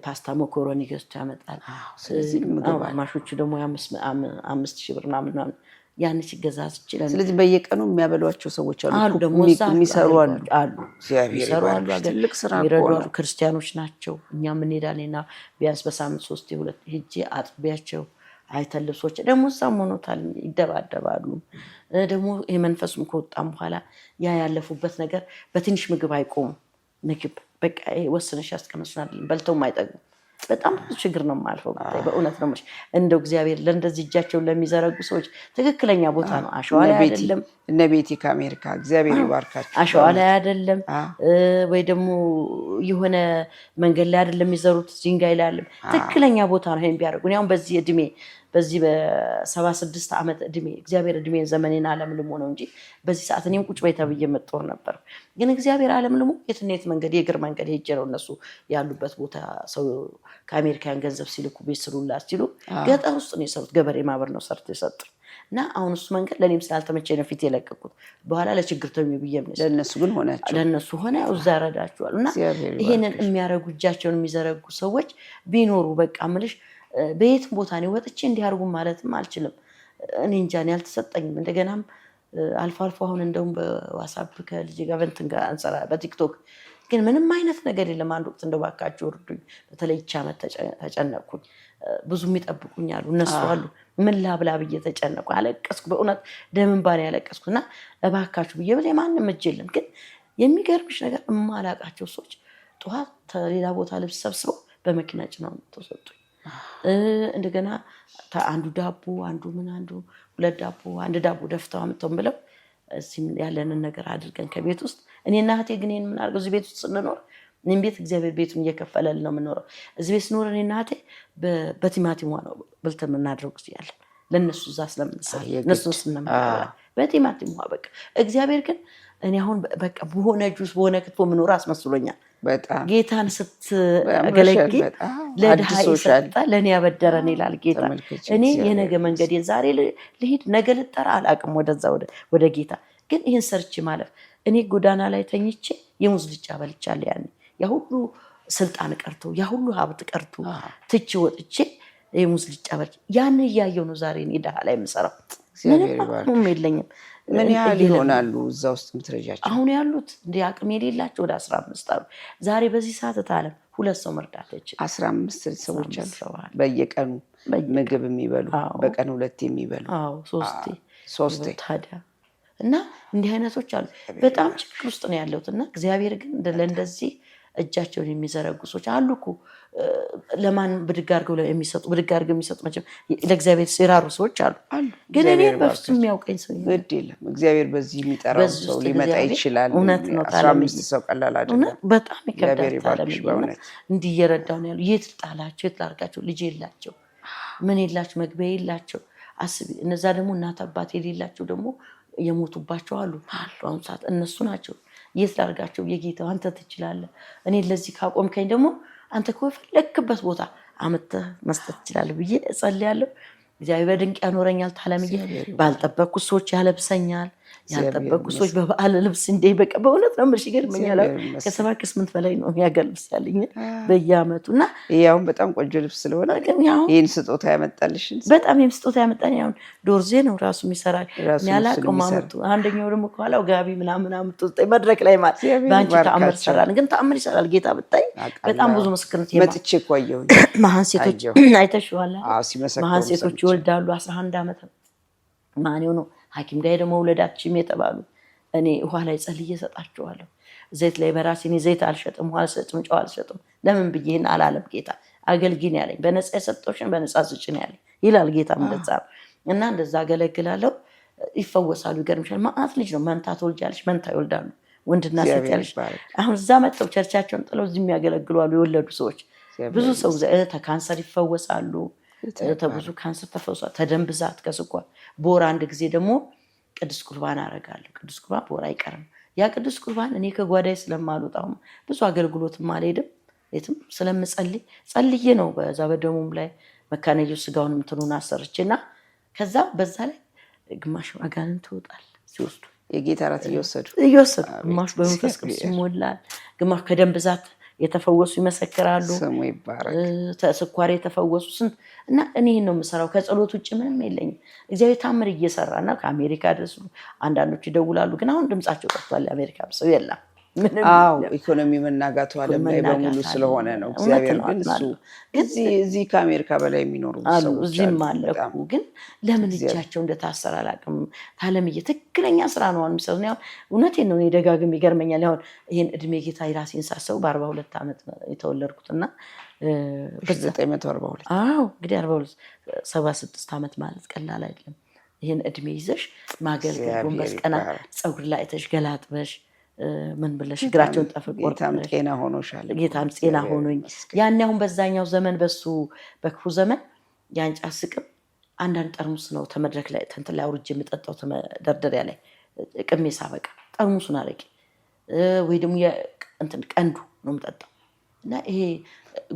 ፓስታ መኮሮኒ ገዝቶ ያመጣል። ስለዚህ ግማሾቹ ደግሞ 5,000 ብር ምናምን ያንቺ ገዛዝ ይችላል። ስለዚህ በየቀኑ የሚያበሏቸው ሰዎች አሉ ደግሞ የሚሰሩ አሉ እግዚአብሔር ይባርክ። ትልቅ ስራ ይረዳሉ። ክርስቲያኖች ናቸው። እኛም እንሄዳለንና ቢያንስ በሳምንት 3-2 ሄጄ አጥቢያቸው አይተን ልብሶች ደግሞ እዛም ሆኖታል ይደባደባሉ። ደግሞ የመንፈሱም ከወጣም በኋላ ያ ያለፉበት ነገር በትንሽ ምግብ አይቆሙ። ምግብ በቃ ወስነሽ ያስቀምጡናል በልተውም አይጠግቡም። በጣም ብዙ ችግር ነው የማልፈው። በእውነት ነው የምልሽ። እንደው እግዚአብሔር ለእንደዚህ እጃቸውን ለሚዘረጉ ሰዎች ትክክለኛ ቦታ ነው። አሸዋ ላይ አይደለም። እነ ቤቲ ከአሜሪካ እግዚአብሔር ይባርካቸው። አሸዋ ላይ አይደለም ወይ ደግሞ የሆነ መንገድ ላይ አይደለም የሚዘሩት፣ ድንጋይ ላይ አይደለም። ትክክለኛ ቦታ ነው ይሄን ቢያደርጉ። እኔ አሁን በዚህ እድሜ በዚህ በ76 ዓመት እድሜ እግዚአብሔር እድሜን ዘመኔን አለምልሞ ነው እንጂ በዚህ ሰዓት እኔም ቁጭ በይ ተብዬ መጦር ነበር። ግን እግዚአብሔር አለምልሞ የትኔት መንገድ የእግር መንገድ ሄጄ ነው እነሱ ያሉበት ቦታ ሰው ከአሜሪካን ገንዘብ ሲልኩ ቤት ስሩላት ሲሉ ገጠር ውስጥ ነው የሰሩት። ገበሬ ማህበር ነው ሰርቶ የሰጡ እና አሁን እሱ መንገድ ለእኔም ስላልተመቸኝ ነው ፊት የለቀቁት። በኋላ ለችግርተኞች ብዬ ለእነሱ ግን ሆናቸው ለእነሱ ሆነ ያው እዛ ረዳቸዋል። እና ይሄንን የሚያረጉ እጃቸውን የሚዘረጉ ሰዎች ቢኖሩ በቃ ምልሽ በየትም ቦታ ነው ወጥቼ እንዲያርጉ ማለትም አልችልም። እኔ እንጃ እኔ አልተሰጠኝም። እንደገናም አልፎ አልፎ አሁን እንደውም በዋትስአፕ ከልጅ ጋር እንትን ጋር አንሰራ በቲክቶክ ግን ምንም አይነት ነገር የለም። አንድ ወቅት እንደው ባካችሁ እርዱኝ፣ በተለይ ይህች ዓመት ተጨነቅኩኝ። ብዙ የሚጠብቁኝ አሉ፣ እነሱ አሉ። ምን ላብላ ብዬ ተጨነቅኩ፣ አለቀስኩ። በእውነት ደም እንባ ነው ያለቀስኩና እባካችሁ ብዬ ብለ ማንም እጅ የለም። ግን የሚገርምሽ ነገር የማላቃቸው ሰዎች ጠዋት ሌላ ቦታ ልብስ ሰብስበው በመኪና ጭነው ተሰጡኝ። እንደገና አንዱ ዳቦ አንዱ ምን አንዱ 2 ዳቦ 1 ዳቦ ደፍተው አምጥተው ብለው እዚህም ያለንን ነገር አድርገን ከቤት ውስጥ እኔና እህቴ ግን ምን አድርገው እዚህ ቤት ውስጥ ስንኖር እኔም ቤት እግዚአብሔር ቤቱን እየከፈለልን ነው የምኖረው። እዚህ ቤት ስኖር እኔና እህቴ በቲማቲም ነው በልተን የምናድረው ጊዜ ያለን ለእነሱ እዛ ስለምንሰራ እነሱን ስንመራ በቲማቲም በቃ እግዚአብሔር ግን እኔ አሁን በቃ በሆነ ጁስ በሆነ ክትፎ ምኖር አስመስሎኛል። በጣም ጌታን ስትገለጊ ለድሃ ይሰጣ ለእኔ ያበደረን ይላል ጌታ። እኔ የነገ መንገድ ዛሬ ልሂድ ነገ ልጠራ አላቅም ወደዛ ወደ ጌታ። ግን ይህን ሰርች ማለፍ እኔ ጎዳና ላይ ተኝቼ የሙዝ ልጫ በልቻለሁ። ያኔ ያ ሁሉ ስልጣን ቀርቶ ያ ሁሉ ሀብት ቀርቶ ትቼ ወጥቼ የሙዝ ልጫ በልቼ ያን እያየሁ ነው ዛሬ እኔ ድሃ ላይ የምሰራው። ምንም የለኝም። ምን ያህል ይሆናሉ እዛ ውስጥ የምትረጃቸው? አሁን ያሉት እንደ አቅም የሌላቸው ወደ 15 አሉ። ዛሬ በዚህ ሰዓት ታለም 2 ሰው መርዳት ይችላል። 15 ሰዎች አሉ በየቀኑ ምግብ የሚበሉ በቀን 2 የሚበሉ 3 ታዲያ እና እንዲህ አይነቶች አሉ። በጣም ችግር ውስጥ ነው ያለሁት። እና እግዚአብሔር ግን ለእንደዚህ እጃቸውን የሚዘረጉ ሰዎች አሉ እኮ። ለማን ብድግ አድርገው የሚሰጡ መቼም ለእግዚአብሔር ሲራሩ ሰዎች አሉ። ግን እኔ በፍጹም የሚያውቀኝ ሰው ግድ የለም። እግዚአብሔር በዚህ የሚጠራው ሰው ሊመጣ ይችላል። 15 ሰው ቀላል አይደለም። በጣም ይከብዳል። እንዲህ እየረዳሁ ነው ያሉ። የት ልጣላቸው የት ላድርጋቸው? ልጅ የላቸው ምን የላቸው መግቢያ የላቸው። አስቢ። እነዛ ደግሞ እናት አባት የሌላቸው ደግሞ የሞቱባቸው አሉ። በአሁኑ ሰዓት እነሱ ናቸው። የት ላድርጋቸው? የጌታው አንተ ትችላለህ። እኔ ለዚህ ካቆምከኝ ደግሞ አንተ ከፈለክበት ቦታ አመተህ መስጠት ትችላለህ ብዬ እጸልያለሁ። እግዚአብሔር በድንቅ ያኖረኛል። ታለምዬ ባልጠበቅኩት ሰዎች ያለብሰኛል። ያልጠበቅኩት ሰዎች በበዓል ልብስ እንደ በቃ በእውነት ነው የምልሽ ይገርመኛል። ከ7 እስከ 8 በላይ ነው የሚያገልብስ ያለኝ በየአመቱ እና ያው በጣም ቆንጆ ልብስ ስለሆነ ይሄን ስጦታ ያመጣልሽን በጣም ይሄን ስጦታ ያመጣልኝ ያው ዶርዜ ነው ራሱ የሚሰራል ያላቀው ማመጡ። አንደኛው ደግሞ ከኋላው ጋቢ ምናምን አመጡ መድረክ ላይ ማለት ባንቺ ተአምር ይሰራል። ግን ተአምር ይሰራል ጌታ ብታይ በጣም ብዙ ምስክርነት መጥቼ ቆየው መሀን ሴቶች አይተሽዋል። መሀን ሴቶች ይወልዳሉ 11 ዓመት ማን ነው ሐኪም ጋር ደግሞ ወለዳችም የተባሉ እኔ ውሃ ላይ ጸልዬ እሰጣቸዋለሁ። ዘይት ላይ በራሴ እኔ ዘይት አልሸጥም፣ ውሃ አልሰጥም፣ ጨው አልሸጥም። ለምን ብዬ ይሄን አላለም ጌታ። አገልግኝ ያለኝ በነፃ የሰጠሽን በነፃ ስጭን ያለኝ ይላል ጌታ። እንደዛ እና እንደዛ አገለግላለሁ። ይፈወሳሉ። ይገርምሻል። ማአት ልጅ ነው መንታ ትወልጃለሽ፣ መንታ ይወልዳሉ። ወንድና ሴት ያለሽ አሁን እዛ መጥተው ቸርቻቸውን ጥለው እዚህ የሚያገለግሉ አሉ። የወለዱ ሰዎች ብዙ ሰው ከካንሰር ይፈወሳሉ። ተብዙ ካንሰር ተፈውሷል። ተደም ብዛት ከስኳር በወር አንድ ጊዜ ደግሞ ቅዱስ ቁርባን አደርጋለሁ። ቅዱስ ቁርባን በወር አይቀርም። ያ ቅዱስ ቁርባን እኔ ከጓዳዬ ስለማልወጣው ብዙ አገልግሎትም አልሄድም የትም ጸልዬ ነው። በዛ በደሙም ላይ መካነ ኢየሱስ ስጋውን እንትኑን አሰርቼና ከዛ በዛ ላይ ግማሽ አጋንንት ይወጣል ሲወስዱ የጌታ ራት እየወሰዱ ግማሽ በመንፈስ ቅዱስ ይሞላል። ግማሽ ከደም ብዛት የተፈወሱ ይመሰክራሉ። ስሙ ይባረክ። ስኳር የተፈወሱ ስንት እና እኔ ነው የምሰራው። ከጸሎት ውጭ ምንም የለኝም። እግዚአብሔር ታምር እየሰራና ከአሜሪካ ድረስ አንዳንዶቹ ይደውላሉ። ግን አሁን ድምጻቸው ጠፍቷል። የአሜሪካ ሰው የለም። አዎ ኢኮኖሚ መናጋቱ ዓለም ላይ በሙሉ ስለሆነ ነው። እግዚአብሔር ግን እሱ እዚህ ከአሜሪካ በላይ የሚኖሩ ሰዎች እዚህም አለ እኮ። ግን ለምን እጃቸው እንደታሰረ አላውቅም። ታለምዬ ትክክለኛ ስራ ነው የሚሰሩት። እውነቴን ነው። እኔ ደጋግም ይገርመኛል። አሁን ይህን እድሜ ጌታ የራሴን ሳስበው በ42 ዓመት የተወለድኩትና 942 እንግዲህ 76 ዓመት ማለት ቀላል አይደለም። ይህን እድሜ ይዘሽ ማገልገል፣ ጎንበስ ቀና፣ ፀጉር ላይ ተሽገላጥበሽ ምን ብለሽ እግራቸውን ጠፍቆ ጌታም ጤና ሆኖሻል። ጌታም ጤና ሆኖኝ ያን አሁን በዛኛው ዘመን በሱ በክፉ ዘመን ያንጫ ስቅም አንዳንድ ጠርሙስ ነው ተመድረክ ላይ ተንት ላይ አውርጄ የምጠጣው ተመደርደሪያ ላይ ቅሜ ሳበቃ ጠርሙሱን አረቂ ወይ ደግሞ እንትን ቀንዱ ነው የምጠጣው። እና ይሄ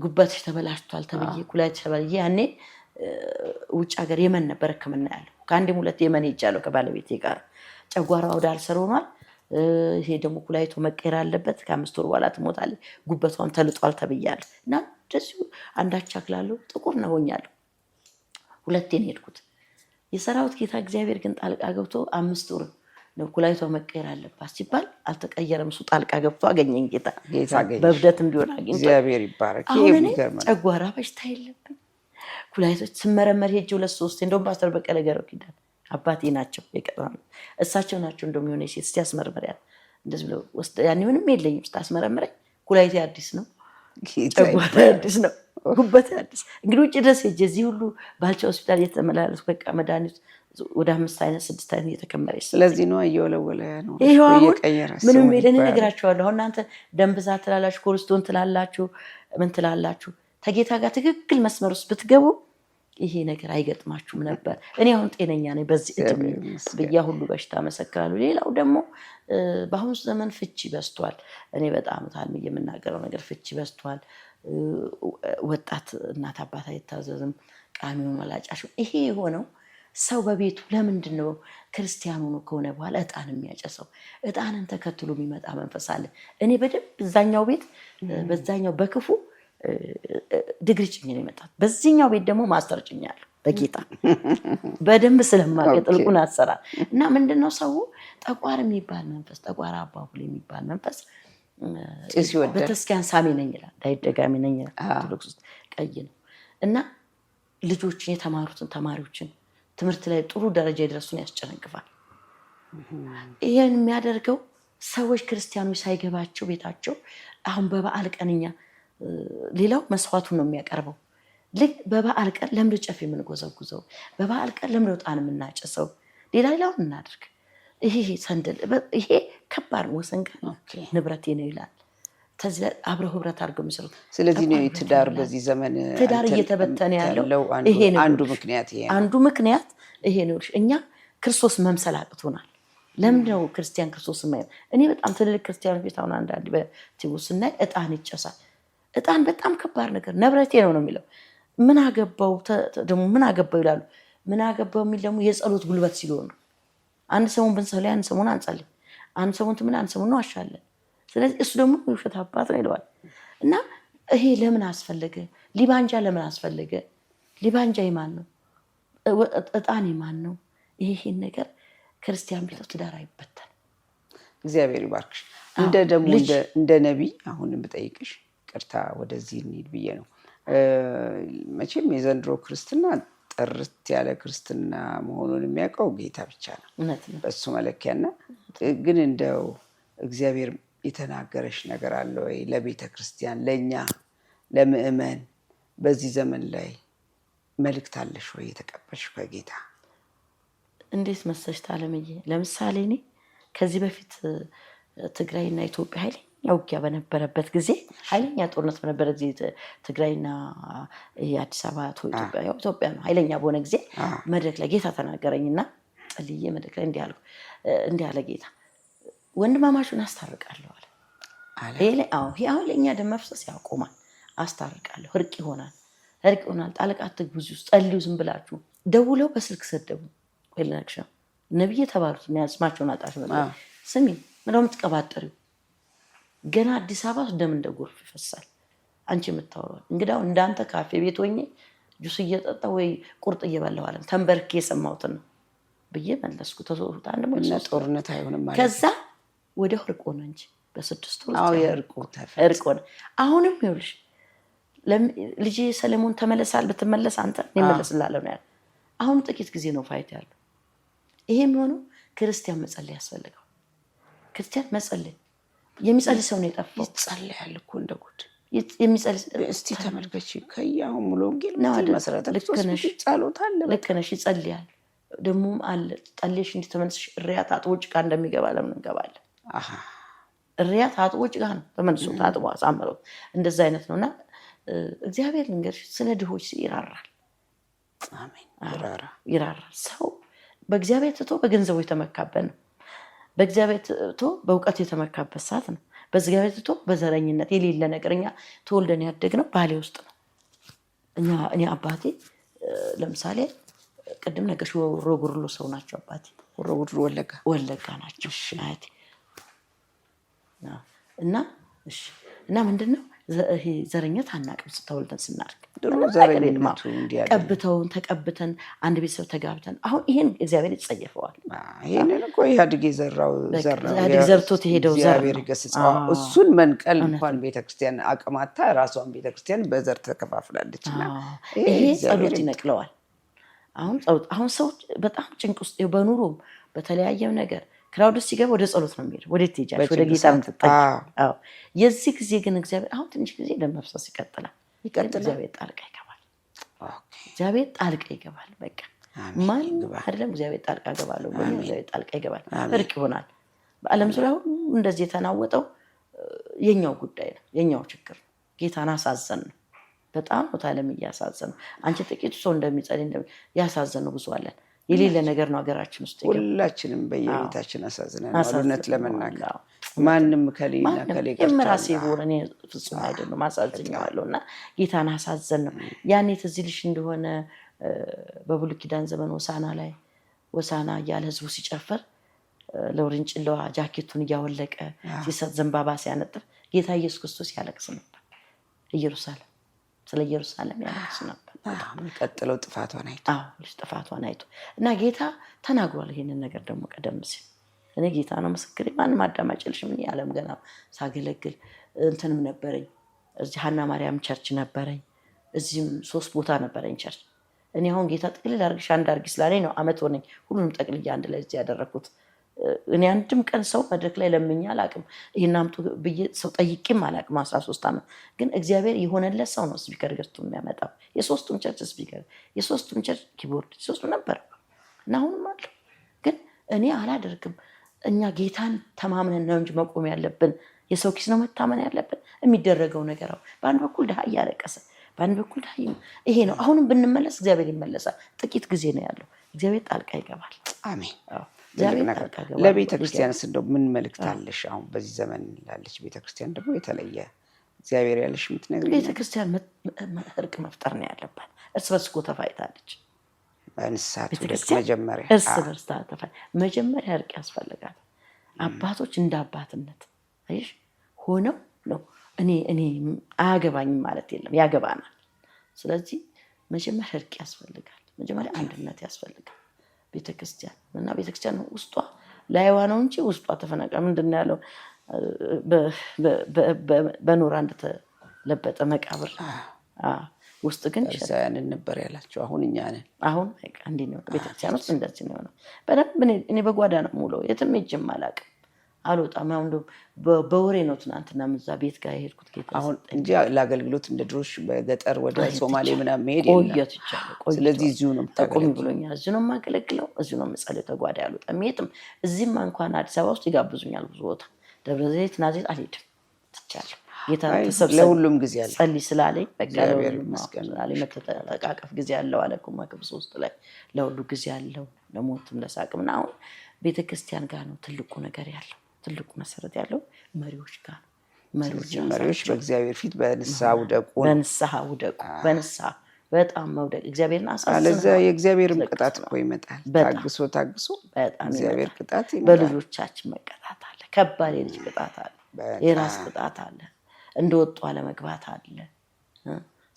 ጉበትሽ ተበላሽቷል ተብዬ ኩላሊትሽ ተበላየ። ያኔ ውጭ ሀገር የመን ነበር ሕክምና ያለው። ከአንዴም ሁለት የመን ሄጃለሁ ከባለቤቴ ጋር። ጨጓራ ወደ አልሰር ሆኗል። ይሄ ደግሞ ኩላሊቱ መቀየር አለበት። ከ5 ወር በኋላ ትሞታለች። ጉበቷም ተልጧል ተብያለሁ። እና እንደዚሁ አንዳች አክላለሁ ጥቁር ነው ሆኛለሁ። 2 ሄድኩት። የሰራዊት ጌታ እግዚአብሔር ግን ጣልቃ ገብቶ 5 ወር ነው ኩላሊቷ መቀየር አለባት ሲባል አልተቀየረም። እሱ ጣልቃ ገብቶ አገኘኝ ጌታ በብደትም ቢሆን አገኘኝ። እግዚአብሔር ይባረክ። አሁን ጨጓራ በሽታ የለብኝ። ኩላሊቶች ስመረመር ሄጄ 2-3 እንደውም ፓስተር በቀለ ገረው ኪዳን አባቴ ናቸው የቀረው እሳቸው ናቸው። እንደሚሆነ ሴት እስቲ አስመርመሪያት እንደዚህ ብለው ወስደ ያኔ ምንም የለኝም። ስታስመረምረኝ ኩላሊቴ አዲስ ነው፣ ጨጓራ አዲስ ነው፣ ጉበቴ አዲስ። እንግዲህ ውጭ ድረስ ሄጄ እዚህ ሁሉ ባልቻ ሆስፒታል እየተመላለስኩ በቃ መድኃኒት ወደ 5 አይነት 6 አይነት እየተከመረች ስለዚህ ነው እየወለወለ ነው እየቀየረ ምንም የለን እነግራቸዋለሁ። አሁን እናንተ ደም ብዛት ትላላችሁ፣ ኮሌስትሮል ትላላችሁ፣ ምን ትላላችሁ። ተጌታ ጋር ትክክል መስመር ውስጥ ብትገቡ ይሄ ነገር አይገጥማችሁም ነበር። እኔ አሁን ጤነኛ ነኝ በዚህ እድሜ ብያ ሁሉ በሽታ መሰክራለሁ። ሌላው ደግሞ በአሁኑ ዘመን ፍቺ በዝቷል። እኔ በጣም ታልም የምናገረው ነገር ፍቺ በዝቷል። ወጣት እናት አባት አይታዘዝም፣ ቃሚውን መላጫሽ። ይሄ የሆነው ሰው በቤቱ ለምንድን ነው ክርስቲያኑ ነው ከሆነ በኋላ እጣን የሚያጨሰው? እጣንን ተከትሎ የሚመጣ መንፈስ አለ። እኔ በደንብ በዛኛው ቤት በዛኛው በክፉ ድግሪ ጭኝ ነው የመጣት። በዚህኛው ቤት ደግሞ ማስተር ጭኛለሁ በጌታ በደንብ ስለማውቅ ጥልቁን አሰራር እና ምንድነው ሰው ጠቋር የሚባል መንፈስ ጠቋር አባቡል የሚባል መንፈስ በተስኪያን ሳሚ ነኝ ይላል፣ ዳይደጋሚ ነኝ ይላል። ኦርቶዶክስ ውስጥ ቀይ ነው እና ልጆችን የተማሩትን ተማሪዎችን ትምህርት ላይ ጥሩ ደረጃ የደረሱን ያስጨነግፋል። ይሄን የሚያደርገው ሰዎች ክርስቲያኖች ሳይገባቸው ቤታቸው አሁን በበዓል ቀንኛ ሌላው መስዋዕቱን ነው የሚያቀርበው። ልክ በበዓል ቀን ለምዶ ጨፍ የምንጎዘጉዘው፣ በበዓል ቀን ለምዶ ዕጣን የምናጨሰው፣ ሌላውን እናድርግ። ይሄ ሰንደል ይሄ ከባድ ወሰንጋ ንብረቴ ነው ይላል። ተዚህ አብረው ህብረት አድርገው የሚሰሩት። ስለዚህ ነው ትዳር በዚህ ዘመን ትዳር እየተበተነ ያለው። ይሄ ነው አንዱ ምክንያት ይሄ ነው። እኛ ክርስቶስ መምሰል አቅቶናል። ለምንድነው ክርስቲያን ክርስቶስ ማየው? እኔ በጣም ትልልቅ ክርስቲያኖች ቤት አሁን አንዳንድ በቲቪ ስናይ ዕጣን ይጨሳል። ዕጣን በጣም ከባድ ነገር ንብረቴ ነው የሚለው። ምን አገባው ደግሞ ምን አገባው ይላሉ። ምን አገባው የሚል ደግሞ የጸሎት ጉልበት ሲሆን ነው። አንድ ሰሞን ብንጸልይ አንድ ሰሞን አንጸልይ፣ አንድ ሰሞን ምን አንድ ሰሞን ነው አሻለን። ስለዚህ እሱ ደግሞ ውሸት አባት ነው ይለዋል። እና ይሄ ለምን አስፈለገ? ሊባንጃ ለምን አስፈለገ? ሊባንጃ የማን ነው? ዕጣን የማን ነው? ይሄን ነገር ክርስቲያን ቢለው ትዳር አይበተን። እግዚአብሔር ይባርክሽ። እንደ ደግሞ እንደ ነቢይ አሁን የምጠይቅሽ ቅርታ ወደዚህ እንሂድ ብዬ ነው። መቼም የዘንድሮ ክርስትና ጥርት ያለ ክርስትና መሆኑን የሚያውቀው ጌታ ብቻ ነው በሱ መለኪያና። ግን እንደው እግዚአብሔር የተናገረሽ ነገር አለ ወይ ለቤተ ክርስቲያን፣ ለእኛ ለምእመን በዚህ ዘመን ላይ መልእክት አለሽ ወይ የተቀበልሽ ከጌታ? እንዴት መሰለሽ ታለምዬ፣ ለምሳሌ እኔ ከዚህ በፊት ትግራይና ኢትዮጵያ ኃይለኛ ውጊያ በነበረበት ጊዜ፣ ኃይለኛ ጦርነት በነበረ ጊዜ ትግራይና የአዲስ አበባ ኢትዮጵያ ነው ኃይለኛ በሆነ ጊዜ መድረክ ላይ ጌታ ተናገረኝና ጸልዬ መድረክ ላይ እንዲህ አለ ጌታ፣ ወንድማማቹን አስታርቃለሁ አለ። አሁን ለእኛ ደም መፍሰስ ያቆማል፣ አስታርቃለሁ፣ እርቅ ይሆናል፣ ጣልቃ አትግቡ፣ ውስጥ ጸልዩ፣ ዝም ብላችሁ ደውለው በስልክ ሰደቡ ወይልናክሽ ነብይ የተባሉት ስማቸውን አጣሽ። ስሚ ምንድነው የምትቀባጠሪው? ገና አዲስ አበባ ደም እንደ ጎርፍ ይፈሳል። አንቺ የምታወራው እንግዲህ አሁን እንዳንተ ካፌ ቤት ሆኜ ጁስ እየጠጣ ወይ ቁርጥ እየበላሁ አለም ተንበርኬ የሰማሁትን ነው ብዬ መለስኩ። ተሶታ ደግሞ ጦርነት አይሆንም ማለት ከዛ ወዲያው እርቅ ሆነ እንጂ በ6 ወር እርቅ ሆነ። አሁንም ይኸውልሽ ልጄ ሰለሞን ተመለሳል ብትመለስ አንተ እኔ እመለስልሃለሁ ነው ያለው። አሁን ጥቂት ጊዜ ነው ፋይት ያለው። ይሄም ሆኖ ክርስቲያን መጸለይ ያስፈልገው። ክርስቲያን መጸለይ የሚጸልይ ሰው ነው የጠፋው። ይጸልያል እኮ እንደ ጉድ የሚጸልይ እስቲ ተመልከቺ። ከያው ሙሉ ወንጌል መሰረተ ክርስቶስ ጸሎት አለ። ልክ ነሽ፣ ይጸልያል። ደግሞም አለ ጠልሽ እንዲህ ተመልሰሽ እሪያ ታጥቦ ጭቃ እንደሚገባ ለምን እንገባለን? እሪያ ታጥቦ ጭቃ ነው ተመልሶ ታጥቦ አሳምረው እንደዛ አይነት ነውና እግዚአብሔር ልንገርሽ ስለ ድሆች ይራራል። አሜን። ይራራል። ሰው በእግዚአብሔር ትቶ በገንዘቡ የተመካበት ነው። በእግዚአብሔር ትቶ በእውቀት የተመካበት ሰዓት ነው። በእግዚአብሔር ትቶ በዘረኝነት የሌለ ነገር እኛ ተወልደን ያደግነው ባሌ ውስጥ ነው። እኔ አባቴ ለምሳሌ ቅድም ነገሽ ወሮጉርሎ ሰው ናቸው። አባቴ ወሮጉርሎ ወለጋ ናቸው አያቴ እና ምንድነው ይሄ ዘረኝነት አናውቅም። ተወልደን ስናድግ ድሮ ዘረኝነቱ ተቀብተን አንድ ቤተሰብ ተጋብተን አሁን ይሄን እግዚአብሔር ይጸየፈዋል። ይሄንን እኮ ኢህአዴግ ዘርቶት የሄደው እግዚአብሔር ይገስጸው። እሱን መንቀል እንኳን ቤተክርስቲያን አቅማታ ራሷን ቤተክርስቲያን በዘር ተከፋፍላለችና ይሄ ጸሎት ይነቅለዋል። አሁን ሰው በጣም ጭንቅ ውስጥ በኑሮም በተለያየም ነገር ክራውድ ሲገባ ወደ ጸሎት ነው የሚሄድ። ወደ ትሄጃለሽ ወደ ጌታ ምትጠቂ። የዚህ ጊዜ ግን እግዚአብሔር አሁን ትንሽ ጊዜ ለመፍሰስ ይቀጥላል። እግዚአብሔር ጣልቃ ይገባል። እግዚአብሔር ጣልቃ ይገባል። በቃ ማንም አይደለም እግዚአብሔር ጣልቃ ገባለሁ ብሎ እግዚአብሔር ጣልቃ ይገባል። እርቅ ይሆናል። በዓለም ዙሪያ ሁሉ እንደዚህ የተናወጠው የኛው ጉዳይ ነው፣ የኛው ችግር ነው። ጌታን አሳዘን ነው። በጣም ነው ዓለም እያሳዘን ነው። አንቺ ጥቂቱ ሰው እንደሚጸልይ ያሳዘን ነው። ብዙ አለን የሌለ ነገር ነው ሀገራችን ውስጥ። ሁላችንም በየቤታችን አሳዝነናል። እውነት ለመናገር ማንም ከሌና ከሌ ጋር የምራሴ ሆነ እኔ ፍጹም አይደለም አሳዝኛለሁ። እና ጌታን አሳዘን ነው። ያኔ ትዝ ይልሽ እንደሆነ በብሉይ ኪዳን ዘመን ወሳና እያለ ህዝቡ ሲጨፍር ለውርንጭላዋ ጃኬቱን እያወለቀ ሲሰጥ ዘንባባ ሲያነጥፍ ጌታ ኢየሱስ ክርስቶስ ያለቅስ ነበር። ኢየሩሳሌም ስለ ኢየሩሳሌም ያለቅስ ነበር። ቀጥለው ጥፋቷን አይቶ እና ጌታ ተናግሯል። ይሄንን ነገር ደግሞ ቀደም ሲል እኔ ጌታ ነው ምስክሬ፣ ማንም አዳማጭ የለሽም። እኔ ዓለም ገና ሳገለግል እንትንም ነበረኝ፣ እዚህ ሀና ማርያም ቸርች ነበረኝ፣ እዚህም 3 ቦታ ነበረኝ ቸርች። እኔ አሁን ጌታ ጥቅልል አድርግሽ አንድ አድርጊ ስላለኝ ነው አመት ሆነኝ ሁሉንም ጠቅልዬ አንድ ላይ እዚህ ያደረኩት። እኔ አንድም ቀን ሰው መድረክ ላይ ለምኜ አላውቅም። ይሄን አምጡ ብዬ ሰው ጠይቄም አላውቅም። 13 ዓመት ግን እግዚአብሔር የሆነለት ሰው ነው ስፒከር ገዝቶ የሚያመጣው። የሶስቱም ቸርች ስፒከር፣ የሶስቱም ቸርች ኪቦርድ ሶስቱ ነበር እና አሁንም አለው። ግን እኔ አላደርግም። እኛ ጌታን ተማምነን ነው እንጂ መቆም ያለብን። የሰው ኪስ ነው መታመን ያለብን። የሚደረገው ነገር በአንድ በኩል ድሃ እያለቀሰ በአንድ በኩል ድሃ ይሄ ነው። አሁንም ብንመለስ እግዚአብሔር ይመለሳል። ጥቂት ጊዜ ነው ያለው። እግዚአብሔር ጣልቃ ይገባል። አሜን። ለቤተ ክርስቲያንስ እንደው ምን መልእክት አለሽ? አሁን በዚህ ዘመን ላለች ቤተ ክርስቲያን ደግሞ የተለየ እግዚአብሔር ያለሽ የምትነግሪኝ? ቤተ ክርስቲያን እርቅ መፍጠር ነው ያለባት። እርስ በርስ እኮ ተፋይታለች። እንስሳቱ መጀመሪያ እርስ በርስ መጀመሪያ እርቅ ያስፈልጋል። አባቶች እንደ አባትነት አይሽ ሆነው ነው እኔ አያገባኝም ማለት የለም፣ ያገባናል። ስለዚህ መጀመሪያ እርቅ ያስፈልጋል። መጀመሪያ አንድነት ያስፈልጋል። ቤተክርስቲያን እና ቤተክርስቲያን ውስጧ ላይዋ ነው እንጂ ውስጧ ተፈናቃ ምንድን ያለው በኖራ እንደተለበጠ መቃብር ውስጥ ግን ያንን ነበር ያላቸው። አሁን እኛ ነን። አሁን እንዲህ ነው ቤተክርስቲያን ውስጥ እንደዚህ ነው የሆነው። በደንብ እኔ በጓዳ ነው የምውለው። የትም ሄጄም አላውቅም፣ አልወጣም። አሁን በወሬ ነው ትናንትና እዛ ቤት ጋር የሄድኩት ጌታ አሁን እንጂ ለአገልግሎት እንደ ድሮሽ በገጠር ወደ ሶማሌ ምናምን መሄድ የለም። ስለዚህ እዚሁ ነው ተቆም ብሎኛል። እዚሁ ነው የማገለግለው፣ እዚሁ ነው የምጸልየው። ተጓዳ አልወጣም የትም። እዚህም እንኳን አዲስ አበባ ውስጥ ይጋብዙኛል ብዙ ቦታ። ደብረ ዘይት ናዝሬት አልሄድም ትቻለሁ። ጌታ ለሁሉም ጊዜ አለ ጸልይ ስላለኝ በቃ መተቃቀፍ ጊዜ አለው አለ እኮ መክብብ ውስጥ ላይ ለሁሉ ጊዜ አለው፣ ለሞትም ለሳቅም። እና አሁን ቤተክርስቲያን ጋር ነው ትልቁ ነገር ያለው፣ ትልቁ መሰረት ያለው መሪዎች ጋር ነው። መሪዎች በእግዚአብሔር ፊት በንስሐ ውደቁ፣ በንስሐ በጣም መውደቅ እግዚአብሔርን አሳስበው። አለዚያ የእግዚአብሔርም ቅጣት እኮ ይመጣል። ታግሶ በጣም እግዚአብሔር ቅጣት ይመጣል። በልጆቻችን መቀጣት አለ፣ ከባድ የልጅ ቅጣት አለ። የራስ ቅጣት አለ። እንደወጡ አለመግባት አለ።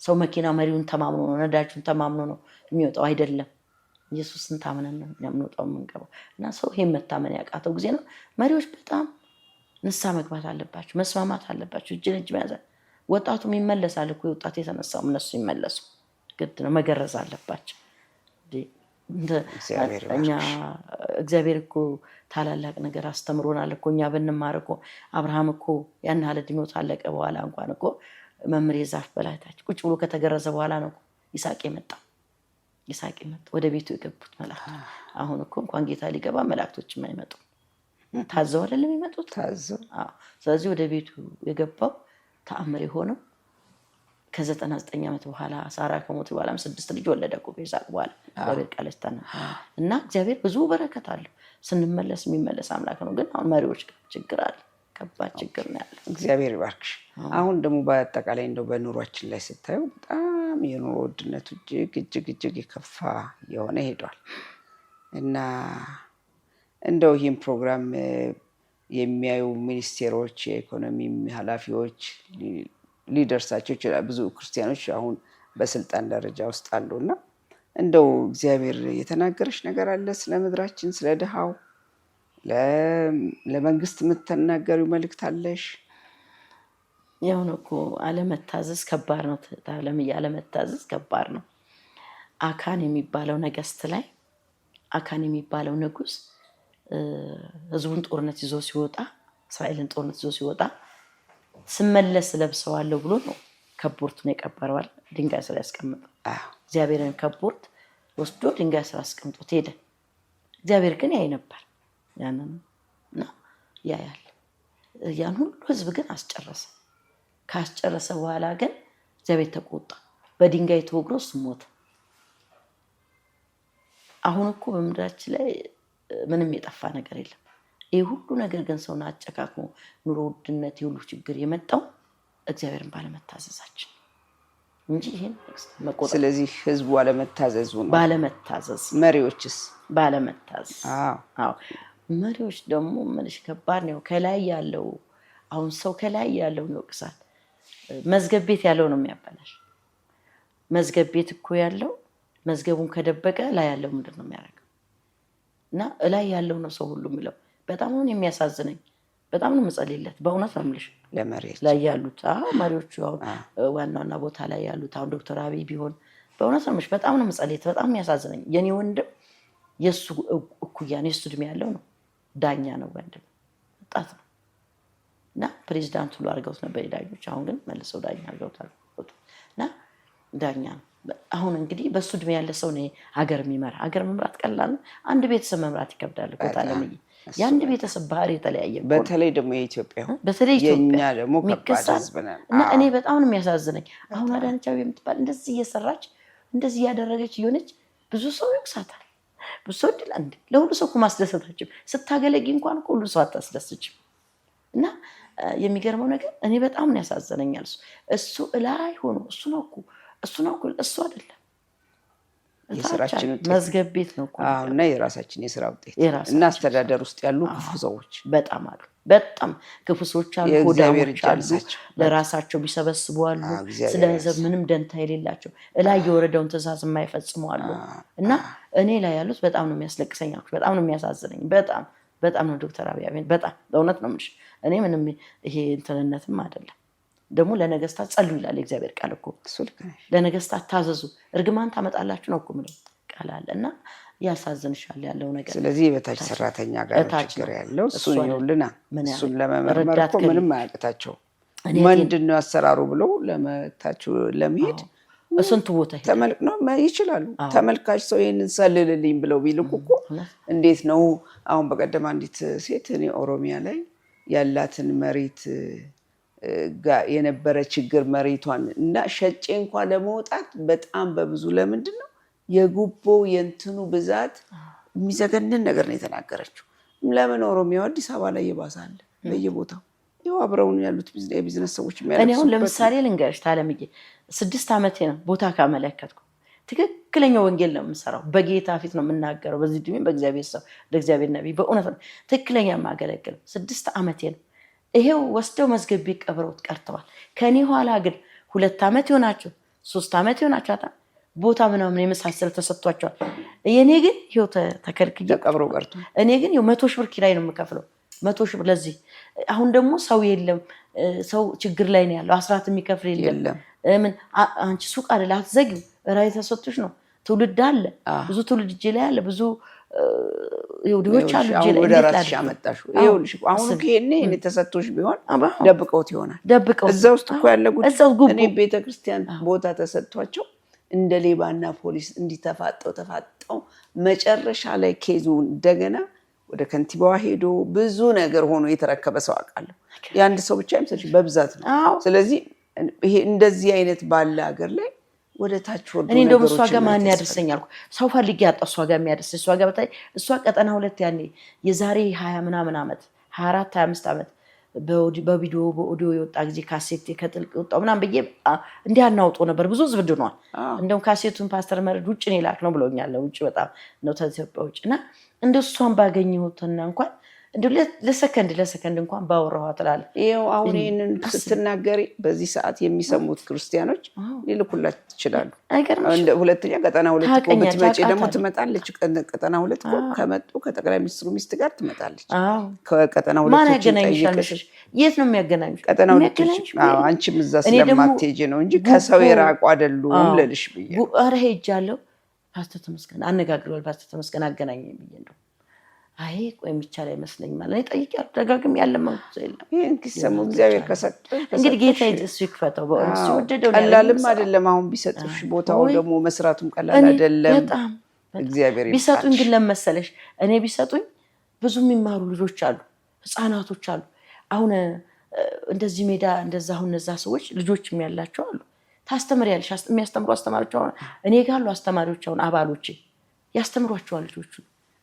ሰው መኪና መሪውን ተማምኖ ነው ነዳጁን ተማምኖ ነው የሚወጣው አይደለም። ኢየሱስን ታምነን ነው የምንወጣው የምንገባው። እና ሰው ይሄን መታመን ያቃተው ጊዜ ነው። መሪዎች በጣም ንስሐ መግባት አለባቸው፣ መስማማት አለባቸው፣ እጅን እጅ መያዝ። ወጣቱም ይመለሳል እኮ ወጣት የተነሳው እነሱ ይመለሱ ግድ ነው፣ መገረዝ አለባቸው። እኛ እግዚአብሔር እኮ ታላላቅ ነገር አስተምሮናል እኮ። እኛ ብንማር እኮ አብርሃም እኮ ያን ያህል ዕድሜው ታለቀ በኋላ እንኳን እኮ መምሬ ዛፍ በላይታች ቁጭ ብሎ ከተገረዘ በኋላ ነው ይስሐቅ የመጣ ወደ ቤቱ የገቡት መላእክት። አሁን እኮ እንኳን ጌታ ሊገባ መላእክቶችም አይመጡም፣ ታዘው አይደለም የሚመጡት። ስለዚህ ወደ ቤቱ የገባው ተአምር የሆነው ከ99 ዓመት በኋላ ሳራ ከሞት በኋላም 6 ልጅ ወለደ እኮ ይስሐቅ በኋላ እግዚአብሔር ቃል ተና እና እግዚአብሔር ብዙ በረከት አለው። ስንመለስ የሚመለስ አምላክ ነው። ግን አሁን መሪዎች ችግር አለ፣ ከባድ ችግር ነው ያለው። እግዚአብሔር ይባርክሽ። አሁን ደግሞ በአጠቃላይ እንደው በኑሯችን ላይ ስታዩ በጣም የኑሮ ውድነቱ እጅግ የከፋ የሆነ ሄዷል እና እንደው ይህን ፕሮግራም የሚያዩ ሚኒስቴሮች፣ የኢኮኖሚ ኃላፊዎች ሊደርሳቸው ይችላል። ብዙ ክርስቲያኖች አሁን በስልጣን ደረጃ ውስጥ አሉና እንደው እግዚአብሔር የተናገረሽ ነገር አለ ስለ ምድራችን፣ ስለ ድሃው? ለመንግስት የምትናገሪው መልእክት አለሽ? ያው እኮ አለመታዘዝ ከባድ ነው። አለመታዘዝ ከባድ ነው። አካን የሚባለው ነገስት ላይ አካን የሚባለው ንጉስ ህዝቡን ጦርነት ይዞ ሲወጣ፣ እስራኤልን ጦርነት ይዞ ሲወጣ ስመለስ ለብሰዋለሁ ብሎ ነው ከቦርቱን የቀበረዋል። ድንጋይ ስር ያስቀምጠው እግዚአብሔርን ከቦርት ወስዶ ድንጋይ ስር አስቀምጦት ሄደ። እግዚአብሔር ግን ያይ ነበር ያንን እና ያያል። ያን ሁሉ ህዝብ ግን አስጨረሰ። ካስጨረሰ በኋላ ግን እግዚአብሔር ተቆጣ። በድንጋይ ተወግሮ እሱ ሞተ። አሁን እኮ በምድራችን ላይ ምንም የጠፋ ነገር የለም። ይህ ሁሉ ነገር ግን ሰውን አጨካክሞ ኑሮ ውድነት የሁሉ ችግር የመጣው እግዚአብሔርን ባለመታዘዛችን እንጂ ይሄን መቆጣ። ስለዚህ ህዝቡ አለመታዘዙ ነው። ባለመታዘዝ። መሪዎችስ ባለመታዘዝ። አዎ መሪዎች ደግሞ ምንሽ ከባድ ነው። ከላይ ያለው አሁን ሰው ከላይ ያለው ነው ይወቅሳል። መዝገብ ቤት ያለው ነው የሚያበላሽ። መዝገብ ቤት እኮ ያለው መዝገቡን ከደበቀ ላይ ያለው ምንድን ነው የሚያደርገው? እና ላይ ያለው ነው ሰው ሁሉ የሚለው። በጣም ነው የሚያሳዝነኝ። በጣም ነው የምጸልይለት በእውነት ነው የምልሽ። ለመሪዎች ላይ ያሉት መሪዎቹ ዋና ቦታ ላይ ያሉት አሁን ዶክተር አብይ ቢሆን በእውነት ነው የምልሽ በጣም ነው የምጸልይለት። በጣም የሚያሳዝነኝ የኔ ወንድም የሱ እኩያ ነው፣ የሱ እድሜ ያለው ነው፣ ዳኛ ነው ወንድም፣ ወጣት ነው እና ፕሬዚዳንት ሁሉ አድርገውት ነበር የዳኞች። አሁን ግን መልሰው ዳኛ አድርገውታል እና ዳኛ ነው። አሁን እንግዲህ በሱ እድሜ ያለ ሰው ነው ሀገር የሚመራ። ሀገር መምራት ቀላል ነው። አንድ ቤተሰብ መምራት ይከብዳል እኮ ታለምዬ። የአንድ ቤተሰብ ባህሪ የተለያየ ነው። በተለይ ደግሞ የኢትዮጵያ በተለይ የኛ ደግሞ ከባድ ህዝብ ነን እና እኔ በጣም ነው የሚያሳዝነኝ። አሁን አዳነች አቤቤ የምትባል እንደዚህ እየሰራች እንደዚህ እያደረገች እየሆነች ብዙ ሰው ይወቅሳታል። ብዙ ሰው ድል አንድ ለሁሉ ሰው እኮ ማስደሰታችም ስታገለጊ እንኳን ሁሉ ሰው አታስደስችም። እና የሚገርመው ነገር እኔ በጣም ነው ያሳዝነኛል። እሱ ላይ ሆኖ እሱ ነው እሱ አይደለም የስራችን መዝገብ ቤት ነው እኮ እና የራሳችን የስራ ውጤት እና አስተዳደር ውስጥ ያሉ ክፉ ሰዎች በጣም አሉ። በጣም ክፉ ሰዎች አሉ። ሆዳሞች አሉ። ለራሳቸው ቢሰበስቡ አሉ። ስለ ህዝብ ምንም ደንታ የሌላቸው እላይ የወረደውን ትእዛዝ የማይፈጽሙ አሉ። እና እኔ ላይ ያሉት በጣም ነው የሚያስለቅሰኝ፣ በጣም ነው የሚያሳዝነኝ። በጣም ነው ዶክተር አብይ በጣም በእውነት ነው የምልሽ። እኔ ምንም ይሄ እንትንነትም አይደለም። ደግሞ ለነገስታት ጸልዩ ይላል እግዚአብሔር ቃል እኮ። ለነገስታት ታዘዙ እርግማን ታመጣላችሁ ነው እኮ ምንም ቃል አለ። እና ያሳዝንሻል ያለው ነገር። ስለዚህ የበታች ሰራተኛ ጋር ችግር ያለው እሱን ይውልና እሱን ለመመርመር እኮ ምንም አያቅታቸው። ምንድነው አሰራሩ ብለው ለመታችሁ ለመሄድ ስንት ቦታ ተመልክ ነው ይችላሉ። ተመልካች ሰው ይሄንን ሰልልልኝ ብለው ቢልኩ እኮ እንዴት ነው? አሁን በቀደም አንዲት ሴት እኔ ኦሮሚያ ላይ ያላትን መሬት የነበረ ችግር መሬቷን እና ሸጬ እንኳን ለመውጣት በጣም በብዙ ለምንድን ነው የጉቦ የእንትኑ ብዛት የሚዘገንን ነገር ነው የተናገረችው። ለምን ኦሮሚያ አዲስ አበባ ላይ ይባሳል በየቦታው ይኸው አብረውን ያሉት የቢዝነስ ሰዎች እኔ አሁን ለምሳሌ ልንገርሽ ታለምዬ 6 ዓመቴ ነው ቦታ ካመለከትኩ ትክክለኛ ወንጌል ነው የምሰራው። በጌታ ፊት ነው የምናገረው። በዚህ ድሜ በእግዚአብሔር ሰው ለእግዚአብሔር ነቢይ በእውነት ነው ትክክለኛ የማገለግለው። 6 ዓመቴ ነው። ይሄው ወስደው መዝገብ ቤት ቀብረውት ቀርተዋል። ከኔ ኋላ ግን 2 ዓመት ይሆናቸው 3 ዓመት ይሆናቸው ቦታ ምናምን የመሳሰል ተሰጥቷቸዋል። የኔ ግን ይሄው ተከልክዬ ቀብሮ ቀርቶ እኔ ግን ይሄው 100 ሺህ ብር ኪራይ ነው የምከፍለው። 100 ሺህ ብር ለዚህ አሁን ደግሞ ሰው የለም፣ ሰው ችግር ላይ ነው ያለው። አስራት የሚከፍል የለም። ምን አንቺ ሱቅ አይደል አትዘጊው፣ ራይ ተሰጥቶሽ ነው። ትውልድ አለ፣ ብዙ ትውልድ እጄ ላይ አለ፣ ብዙ ይሁዲዎች አሉ እጄ ላይ። ወደ ራስሽ አመጣሽው። ይኸውልሽ አሁን ከኔ እኔ ተሰጥቶሽ ቢሆን ደብቀውት ይሆናል። እዛ ውስጥ እኮ ያለ ጉድ። እኔ ቤተክርስቲያን ቦታ ተሰጥቷቸው እንደ ሌባና ፖሊስ እንዲተፋጠው መጨረሻ ላይ ኬዙ እንደገና ወደ ከንቲባዋ ሄዶ ብዙ ነገር ሆኖ የተረከበ ሰው አውቃለሁ። የአንድ ሰው ብቻ አይመስልሽ፣ በብዛት ነው። ስለዚህ ይሄ እንደዚህ አይነት ባለ ሀገር ላይ ወደ ታች ወርዶ እኔ እንደውም እሷ ጋር ማን ያደርሰኛል እኮ ሰው ፈልጌ ያጣ እሷ ጋር የሚያደርስ እሷ ጋር በታይ እሷ ቀጠና 2 ያኔ የዛሬ 20 ምናምን ዓመት 24 25 ዓመት በቪዲዮ በኦዲዮ የወጣ ጊዜ ካሴት ከጥልቅ ወጣው ምናምን ብዬ እንዲህ አናውጦ ነበር። ብዙ ዝብድ ሆኗል። እንደውም ካሴቱን ፓስተር መረድ ውጭ ነው የላክ ነው ብሎኛል። ውጭ በጣም ነው ተዘበው ውጭና እንደሷን ባገኘሁትና እንኳን እንደ ለሰከንድ እንኳን ባወራኋት እላለሁ። ይሄው አሁን ይሄንን ስትናገሪ በዚህ ሰዓት የሚሰሙት ክርስቲያኖች ሊልኩላት ይችላሉ። እንደ ሁለተኛ ቀጠና 2 እኮ ብትመጪ ደግሞ ትመጣለች። ቀጠና 2 እኮ ከመጡ ከጠቅላይ ሚኒስትሩ ሚስት ጋር ትመጣለች። ከቀጠና 2 ማን ያገናኝሻል? የት ነው የሚያገናኙሽ? ቀጠና 2 አንቺም እዛ ስለማትሄጂ ነው እንጂ ከሰው የራቁ አይደሉም ልልሽ ብዬ። ኧረ ሄጃለሁ። ፓስተር ተመስገን አነጋግረዋል። ፓስተር ተመስገን አገናኘኝ ብዬ እንደው አይ ቆይ የሚቻል አይመስለኝም ማለት ነው። ጠይቄያለሁ ደጋግሜ ያለመንኩት የለም። ይሄን ኪሰሙ እግዚአብሔር ከሰጠ እንግዲህ ጌታ እሱ ይክፈተው። በእውነት ሲወደደው ቀላልም አይደለም። አሁን ቢሰጡሽ ቦታው ደግሞ መስራቱም ቀላል አይደለም። በጣም እግዚአብሔር ቢሰጡኝ ግን ለመሰለሽ እኔ ቢሰጡኝ ብዙ የሚማሩ ልጆች አሉ፣ ህፃናቶች አሉ። አሁን እንደዚህ ሜዳ እንደዛ አሁን እነዛ ሰዎች ልጆች የሚያላቸው አሉ። ታስተምሪያለሽ፣ የሚያስተምሩ አስተማሪዎች አሁን እኔ ጋር አሉ። አስተማሪዎች አሁን አባሎቼ ያስተምሯቸዋል ልጆቹ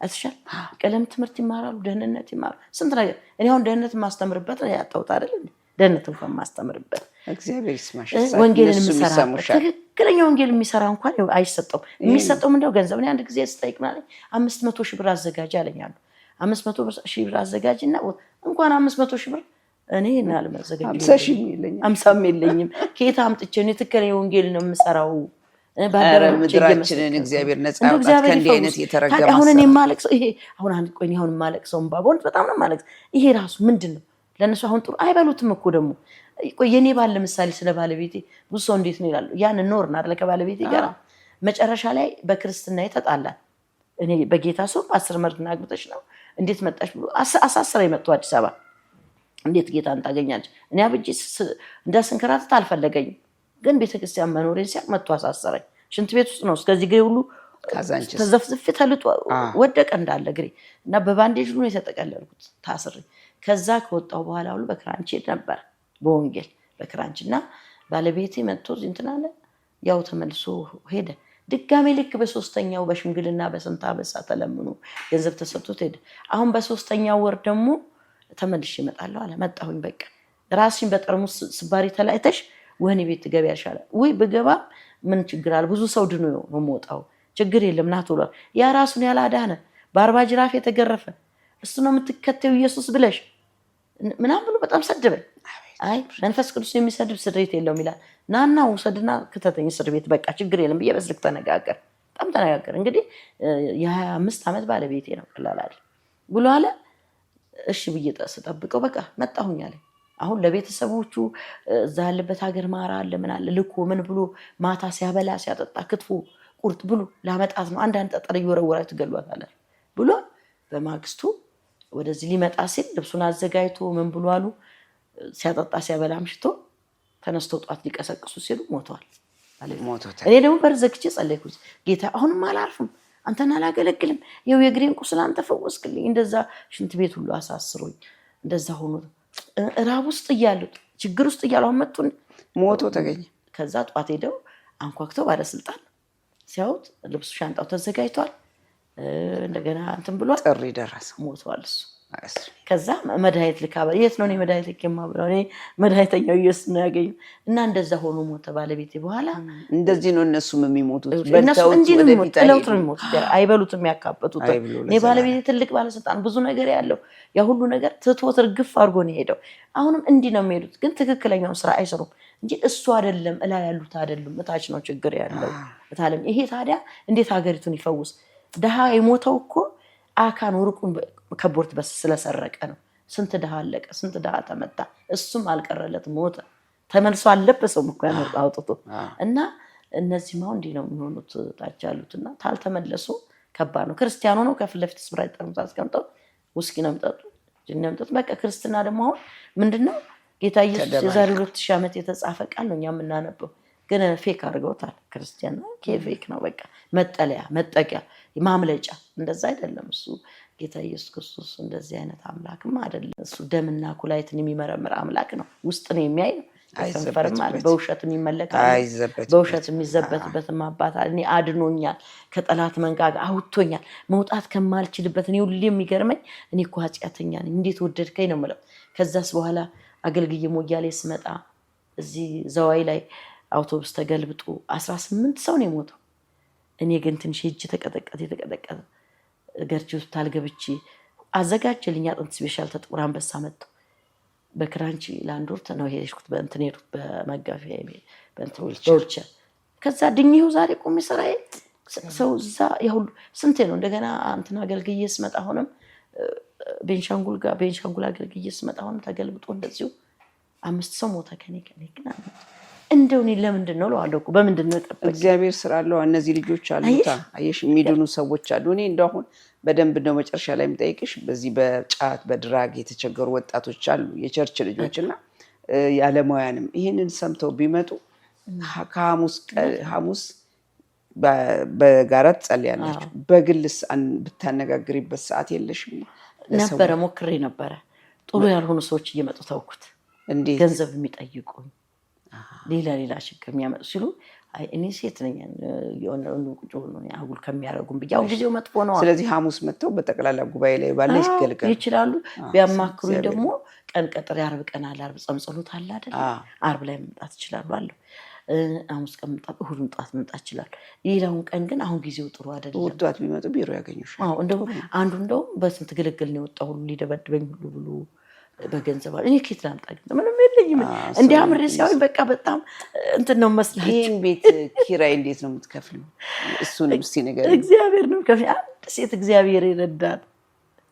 አትሻል ቀለም ትምህርት ይማራሉ፣ ደህንነት ይማራሉ፣ ስንት ነገር። እኔ አሁን ደህንነት ማስተምርበት ነው ያጣሁት አይደል እንዴ? ደህንነት እንኳን ማስተምርበት እግዚአብሔር ይስማሽ። ወንጌልን የሚሰራ ትክክለኛ ወንጌል የሚሰራ እንኳን አይሰጠውም። የሚሰጠው ምንድነው? ገንዘብ። እኔ አንድ ጊዜ ስጠይቅ ማለት 500 ሺህ ብር አዘጋጅ አለኛሉ። 500 ሺህ ብር አዘጋጅና እንኳን 500 ሺህ ብር እኔ እና ለማዘጋጅ 50 የለኝም። ከየት አምጥቼ እኔ ትክክለኛ ወንጌል ነው የምሰራው? ምድራችንን እግዚአብሔር ነፃ ያውጣት ከእንዲህ አይነት የተረገመ አሁን እኔ የማለቅሰው ይሄ አሁን አንድ ቆይ አሁን የማለቅሰው ባቦን በጣም ነው የማለቅሰው። ይሄ ራሱ ምንድን ነው ለእነሱ አሁን ጥሩ አይበሉትም እኮ ደግሞ። ቆይ የኔ ባል ለምሳሌ ስለ ባለቤቴ ብዙ ሰው እንዴት ነው ይላሉ። ያን ኖርን አይደለ ከባለቤቴ ጋር መጨረሻ ላይ በክርስትና የተጣላን። እኔ በጌታ ሰው 10 መርድና አግብተሽ ነው እንዴት መጣሽ ብሎ አሳሰረኝ። መጥቶ አዲስ አበባ እንዴት ጌታን ታገኛለች? እኔ አብጄ እንዳስንከራተት አልፈለገኝም። ግን ቤተክርስቲያን መኖሬን ሲያቅ መጥቶ አሳሰረኝ። ሽንት ቤት ውስጥ ነው እስከዚህ ግሬ ሁሉ ተዘፍዝፌ ተልጦ ወደቀ እንዳለ ግሬ እና በባንዴጅ ሁሉ የተጠቀለልኩት ታስሬ። ከዛ ከወጣሁ በኋላ ሁሉ በክራንች ሄድ ነበር በወንጌል በክራንች እና ባለቤቴ መጥቶ እንትን አለ። ያው ተመልሶ ሄደ። ድጋሜ ልክ በ3ኛው በሽምግልና በስንት አበሳ ተለምኖ ገንዘብ ተሰጥቶት ሄደ። አሁን በ3ኛው ወር ደግሞ ተመልሼ እመጣለሁ አለ። መጣሁኝ። በቃ ራስሽን በጠርሙስ ስባሪ ተላይተሽ ወህኒ ቤት ትገቢያለሽ አለ። ወይ ብገባ ምን ችግር አለ? ብዙ ሰው ድኖ ነው የምወጣው። ችግር የለም ና ትብሏል። ያ ራሱን ያላዳነ በ40 ጅራፍ የተገረፈ እሱ ነው የምትከተዩ ኢየሱስ ብለሽ ምናምን ብሎ በጣም ሰደበኝ። አይ መንፈስ ቅዱስ የሚሰድብ ስድሬት የለውም ይላል። ናና ውሰድና ክተተኝ እስር ቤት በቃ ችግር የለም ብዬ በስልክ ተነጋገር። በጣም ተነጋገር። እንግዲህ የ25 ዓመት ባለቤቴ ነው ቀላል አይደል ብሎ አለ። እሺ ብዬ ስጠብቀው በቃ መጣሁኝ አለ። አሁን ለቤተሰቦቹ እዛ ያለበት ሀገር ማራ አለ ምን አለ ልኮ ምን ብሎ ማታ ሲያበላ ሲያጠጣ ክትፎ ቁርጥ ብሎ ላመጣት ነው። አንዳንድ ጠጠር እየወረወራ ትገሏታል ብሎ በማግስቱ ወደዚህ ሊመጣ ሲል ልብሱን አዘጋጅቶ ምን ብሎ አሉ ሲያጠጣ ሲያበላ አምሽቶ ተነስቶ ጧት ሊቀሰቅሱ ሲሉ ሞቷል። እኔ ደግሞ በር ዘግቼ ጸለይኩት። ጌታ አሁንም አላርፍም፣ አንተን አላገለግልም። ይኸው የእግሬን ቁስል አንተ ፈወስክልኝ። እንደዛ ሽንት ቤት ሁሉ አሳስሮኝ እንደዛ ሆኖ ራብ ውስጥ እያሉት ችግር ውስጥ እያሉ አመጡን። ሞቶ ተገኘ። ከዛ ጧት ሄደው አንኳክተው ባለስልጣን ሲያዩት ልብሱ ሻንጣው ተዘጋጅቷል። እንደገና እንትን ብሏል። ጥሪ ደረሰ። ሞቷል። እሱ ከዛ መድኃኒት ልካበል የት ነው እኔ መድኃኒት ልክ የማብለው እኔ መድኃኒተኛው ኢየሱስ ነው ያገኘው እና እንደዛ ሆኖ ሞተ ባለቤቴ። በኋላ እንደዚህ ነው እነሱም የሚሞቱት እነሱ እንዲህ ነው የሚሞቱት፣ ጥለውት ነው የሚሞቱት፣ አይበሉትም ያካበቱት። እኔ ባለቤቴ ትልቅ ባለስልጣን ብዙ ነገር ያለው ያ ሁሉ ነገር ትቶት እርግፍ አድርጎ ነው የሄደው። አሁንም እንዲህ ነው የሚሄዱት፣ ግን ትክክለኛውን ስራ አይሰሩም እንጂ እሱ አይደለም እላ ያሉት አይደሉም፣ እታች ነው ችግር ያለው እታለም። ይሄ ታዲያ እንዴት ሀገሪቱን ይፈውስ? ድሃ የሞተው እኮ አካን ወርቁን ከቦርት በስ ስለሰረቀ ነው። ስንት ድሃ አለቀ፣ ስንት ድሃ ተመታ፣ እሱም አልቀረለት ሞተ። ተመልሶ አልለበሰውም እኮ ያመጣ አውጥቶ እና እነዚህ ማው እንዲህ ነው የሚሆኑት ታች ያሉትና ታልተመለሱ ከባድ ነው። ክርስቲያኑ ነው ከፊት ለፊት ስፕራይት ጠርሙስ አስቀምጠው ውስኪ ነው የሚጠጡ ጅን ነው የሚጠጡ። በቃ ክርስትና ደግሞ አሁን ምንድነው ጌታ ኢየሱስ የዛሬ 2000 ዓመት የተጻፈ ቃል ነው እኛ የምናነበው፣ ግን ፌክ አድርገውታል። ክርስቲያን ነው ፌክ ነው። በቃ መጠለያ መጠቂያ ማምለጫ እንደዛ አይደለም እሱ ጌታ ኢየሱስ ክርስቶስ እንደዚህ አይነት አምላክም አይደለም። እሱ ደምና ኩላሊትን የሚመረምር አምላክ ነው። ውስጥን የሚያይ ነው። ከንፈርም ማለት በውሸት የሚመለክ በውሸት የሚዘበትበትም አባት እኔ አድኖኛል፣ ከጠላት መንጋጋ አውጥቶኛል፣ መውጣት ከማልችልበት እኔ ሁሌ የሚገርመኝ እኔ እኮ ኃጢአተኛ ነኝ እንዴት ወደድከኝ ነው የምለው። ከዛስ በኋላ አገልግዬ ሞያሌ ስመጣ እዚህ ዘዋይ ላይ አውቶቡስ ተገልብጦ 18 ሰው ነው የሞተው። እኔ ግን ትንሽ እጅ የተቀጠቀጠ ገርጂ ሆስፒታል ገብቼ አዘጋጀልኝ አጥንት ስፔሻል ተጥቁር አንበሳ መጥቶ በክራንቺ ለአንድ ወር ነው ሄድኩት። በእንትን ሄድኩት በመጋፊያ በእንትን ዊልቸር። ከዛ ድኜው ዛሬ ቆሜ ስራዬ ሰው እዛ ያሁሉ ስንቴ ነው እንደገና እንትን አገልግዬ ስመጣ ሆነም ቤንሻንጉል አገልግዬ ስመጣ ሆነም ተገልብጦ እንደዚሁ 5 ሰው ሞተ ከኔ ግን እንደው እኔ ለምንድን ነው ለዋለሁ እኮ በምንድን ነው ተጠብቀ እግዚአብሔር ስራ አለው። እነዚህ ልጆች አሉታ አየሽ የሚድኑ ሰዎች አሉ። እኔ እንደው አሁን በደንብ ነው መጨረሻ ላይ የምጠይቅሽ በዚህ በጫት በድራግ የተቸገሩ ወጣቶች አሉ የቸርች ልጆችና ያለሙያንም ይሄንን ሰምተው ቢመጡ ከሐሙስ በጋራ ትጸልያላችሁ፣ በግልስ ብታነጋግሪበት ሰዓት የለሽም? ነበረ ሞክሬ ነበረ። ጥሩ ያልሆኑ ሰዎች እየመጡ ተውኩት። እንዴ ገንዘብ የሚጠይቁኝ ሌላ ችግር የሚያመጡ ሲሉ እኔ ሴት ነኝ የሆነ ቁጭ ብሎ አጉል ከሚያረጉም ብያው ጊዜው መጥፎ ነው። ስለዚህ ሐሙስ መጥተው በጠቅላላ ጉባኤ ላይ ባለሽ ገልገል ይችላሉ። ቢያማክሩኝ ደግሞ ቀን ቀጥሬ ዓርብ ቀን አለ ዓርብ ጾም ጸሎት አለ አይደል? ዓርብ ላይ መምጣት ይችላሉ አለ። ሐሙስ ቀን መምጣት እሁድ መምጣት ይችላሉ። ሌላውን ቀን ግን አሁን ጊዜው ጥሩ አይደለም። ወጣት ቢመጡ ቢሮ ያገኙሻል። እንደው በስንት ግልግል ነው የወጣው ሁሉ ሊደበድበኝ ሁሉ ብሎ በገንዘብ እኔ ኬት ላምጣ ምንም የለኝም። እንዲህ አምሬ ሲያዩኝ በቃ በጣም እንትን ነው መስላችሁ። ይሄን ቤት ኪራይ እንዴት ነው የምትከፍለው? እሱንም እስቲ ነገር እግዚአብሔር ነው ከፍ አንድ ሴት እግዚአብሔር ይረዳት፣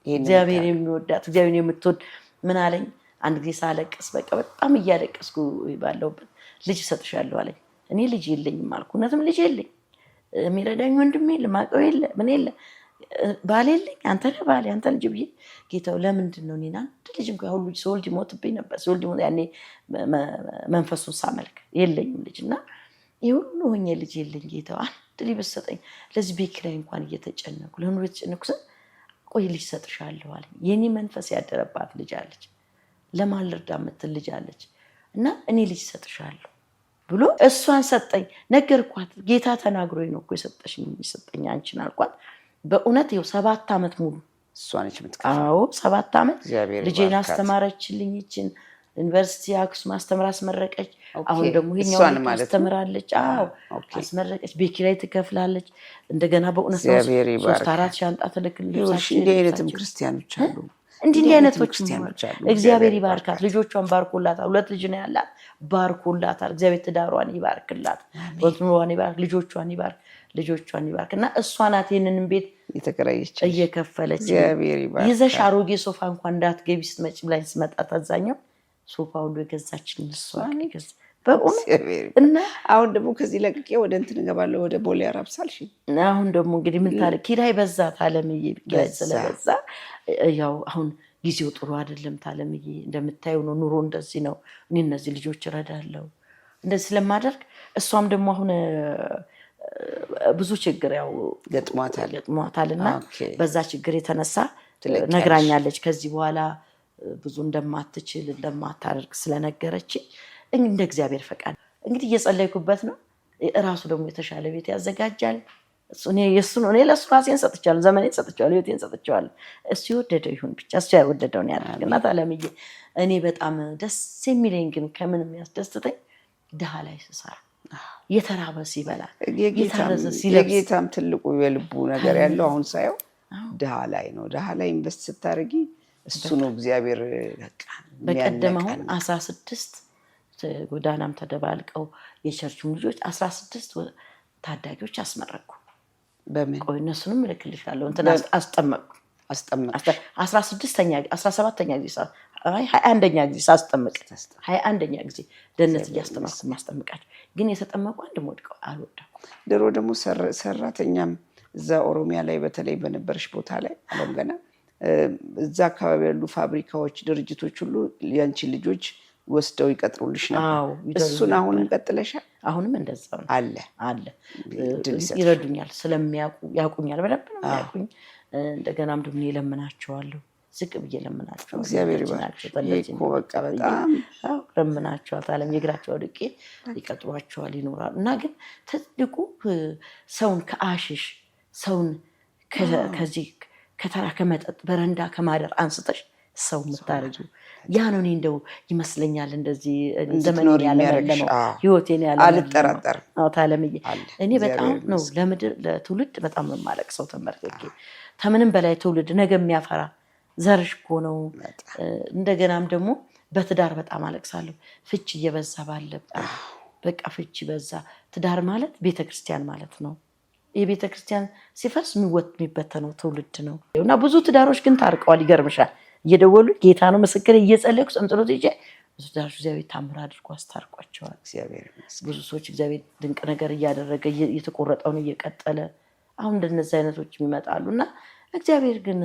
እግዚአብሔር የሚወዳት እግዚአብሔር የምትወድ ምን አለኝ አንድ ጊዜ ሳለቅስ በቃ በጣም እያለቀስኩ ባለሁበት ልጅ እሰጥሻለሁ አለኝ። እኔ ልጅ የለኝም አልኩ። እውነትም ልጅ የለኝ፣ የሚረዳኝ ወንድም የለ፣ ማቀው የለ፣ ምን የለ፣ ባል የለኝ። አንተ ነህ ባሌ አንተ ልጅ ብዬ ጌታው ለምንድን ነው እኔና አንድ ልጅ እንኳን ሁሉ ሰውልጅ ሞትብኝ ነበር። ሰውልጅ ሞት ያኔ መንፈሱን ሳመልክ የለኝም ልጅ እና ይሄ ሁሉ ሆኜ ልጅ የለኝ ጌታው አንድ ልጅ ብትሰጠኝ ለዚህ ቤት ኪራይ እንኳን እየተጨነኩ ለኑሮ የተጨነኩ ቆይ ልጅ እሰጥሻለሁ አለኝ። የኔ መንፈስ ያደረባት ልጅ አለች፣ ለማን ልርዳ የምትል ልጅ አለች እና እኔ ልጅ እሰጥሻለሁ ብሎ እሷን ሰጠኝ። ነገርኳት። ጌታ ተናግሮኝ ነው እኮ የሰጠኝ አንቺን አልኳት። በእውነት ይኸው 7 ዓመት ሙሉ እሷ ነች የምትከፍለው። አዎ 7 ዓመት ልጄን አስተማረችልኝ። ይችን ዩኒቨርሲቲ አክሱም አስተምራ አስመረቀች። አሁን ደግሞ ይሄኛው አስተምራለች። አዎ አስመረቀች። ቤት ኪራይ ትከፍላለች። እንደገና በእውነት ነው 3-4 ሻንጣ ትልክልኝ። እንዲህ አይነትም ክርስቲያኖች አሉ። እንዲህ አይነቶች እግዚአብሔር ይባርካት። ልጆቿን ባርኮላታል። 2 ልጅ ነው ያላት። ባርኮላታል። እግዚአብሔር ትዳሯን ይባርክላት፣ ወጥኑሯን ይባርክ፣ ልጆቿን ይባርክ፣ ልጆቿን ይባርክ እና እሷ ናት ይሄንን ቤት የተከራየች እየከፈለች። እግዚአብሔር ይባርክ። ይዘሽ አሮጌ ሶፋ እንኳን እንዳትገቢ ስትመጪ ብላኝ ስመጣ ታዛኛው ሶፋ ሁሉ የገዛችልኝ እሷ ነች በእውነት። እና አሁን ደግሞ ከዚህ ለቅቄ ወደ እንትን እገባለሁ ወደ ቦሌ አራብሳልሽ። አሁን ደግሞ እንግዲህ ምን ታለ ኪራይ በዛት አለምዬ፣ ኪራይ ስለበዛ ያው አሁን ጊዜው ጥሩ አይደለም ታለምዬ። እንደምታየው ነው ኑሮ እንደዚህ ነው። እኔ እነዚህ ልጆች እረዳለሁ እንደዚህ ስለማደርግ እሷም ደግሞ አሁን ብዙ ችግር ያው ገጥሟታልና በዛ ችግር የተነሳ ነግራኛለች። ከዚህ በኋላ ብዙ እንደማትችል እንደማታደርግ ስለነገረች እንደ እግዚአብሔር ፈቃድ እንግዲህ እየጸለይኩበት ነው። እራሱ ደግሞ የተሻለ ቤት ያዘጋጃል። እኔ ለእሱ ራሴን ሰጥቻለሁ፣ ዘመኔን ሰጥቻለሁ፣ ህይወቴን ሰጥቻለሁ። እሱ የወደደው ይሁን ብቻ፣ እሱ ያወደደውን ያድርግ። እናት አለምዬ እኔ በጣም ደስ የሚለኝ ግን ከምን የሚያስደስተኝ ድሃ ላይ ስሰራ የተራበ ሲበላ የታረዘ ሲለብስ የጌታም ትልቁ የልቡ ነገር ያለው አሁን ሳየው ድሃ ላይ ነው። ድሃ ላይ ኢንቨስት ስታደርጊ እሱ ነው እግዚአብሔር በቀደም አሁን 16 ጎዳናም ተደባልቀው የቸርቹም ልጆች 16 ታዳጊዎች አስመረኩ። በምን ቆይ እነሱንም እልክልሻለሁ እንትን አስጠመቅኩ 17ኛ ጊዜ 21ኛ ጊዜ ሳስጠምቅ 21ኛ ጊዜ ደህንነት እያስተማርኩ ማስጠምቃቸው ግን የተጠመቁ አንድም ወድቀው አልወደቁ። ድሮ ደግሞ ሰራተኛም እዛ ኦሮሚያ ላይ በተለይ በነበረሽ ቦታ ላይ አለም ገና እዛ አካባቢ ያሉ ፋብሪካዎች፣ ድርጅቶች ሁሉ ያንቺ ልጆች ወስደው ይቀጥሩልሽ ነበር። እሱን አሁንም ቀጥለሻል? አሁንም እንደዛው ነው አለ ይረዱኛል፣ ስለሚያውቁ ያውቁኛል፣ በደንብ ነው ያውቁኝ። እንደገናም ደግሞ ለምናቸዋለሁ፣ ዝቅ ብዬ ለምናቸዋለሁ። እግዚአብሔር ይባርክ። በቃ በጣም ለምናቸዋል። ታለም የግራቸው አድቄ ይቀጥሯቸዋል፣ ይኖራሉ። እና ግን ትልቁ ሰውን ከአሽሽ ሰውን ከዚህ ከተራ ከመጠጥ በረንዳ ከማደር አንስተሽ ሰው የምታረጊው ያ ነው። እኔ እንደው ይመስለኛል እንደዚህ ዘመን ያለመለመው ህይወቴን አልጠራጠርም። ታለምዬ እኔ በጣም ነው ለምድር ለትውልድ በጣም ነው የማለቅሰው ተመርቄ። ከምንም በላይ ትውልድ ነገ የሚያፈራ ዘርሽ እኮ ነው። እንደገናም ደግሞ በትዳር በጣም አለቅሳለሁ። ፍች እየበዛ ባለበት በቃ ፍች በዛ። ትዳር ማለት ቤተክርስቲያን ማለት ነው። የቤተክርስቲያን ሲፈርስ የሚበተነው ትውልድ ነው። እና ብዙ ትዳሮች ግን ታርቀዋል። ይገርምሻል። እየደወሉ ጌታ ነው ምስክር እየጸለይኩ ጸምጥሎት ይዤ ብዙ ትዳሮች እግዚአብሔር ታምር አድርጎ አስታርቋቸዋል። ብዙ ሰዎች እግዚአብሔር ድንቅ ነገር እያደረገ እየተቆረጠውን እየቀጠለ አሁን እንደነዚህ አይነቶች ይመጣሉ። እና እግዚአብሔር ግን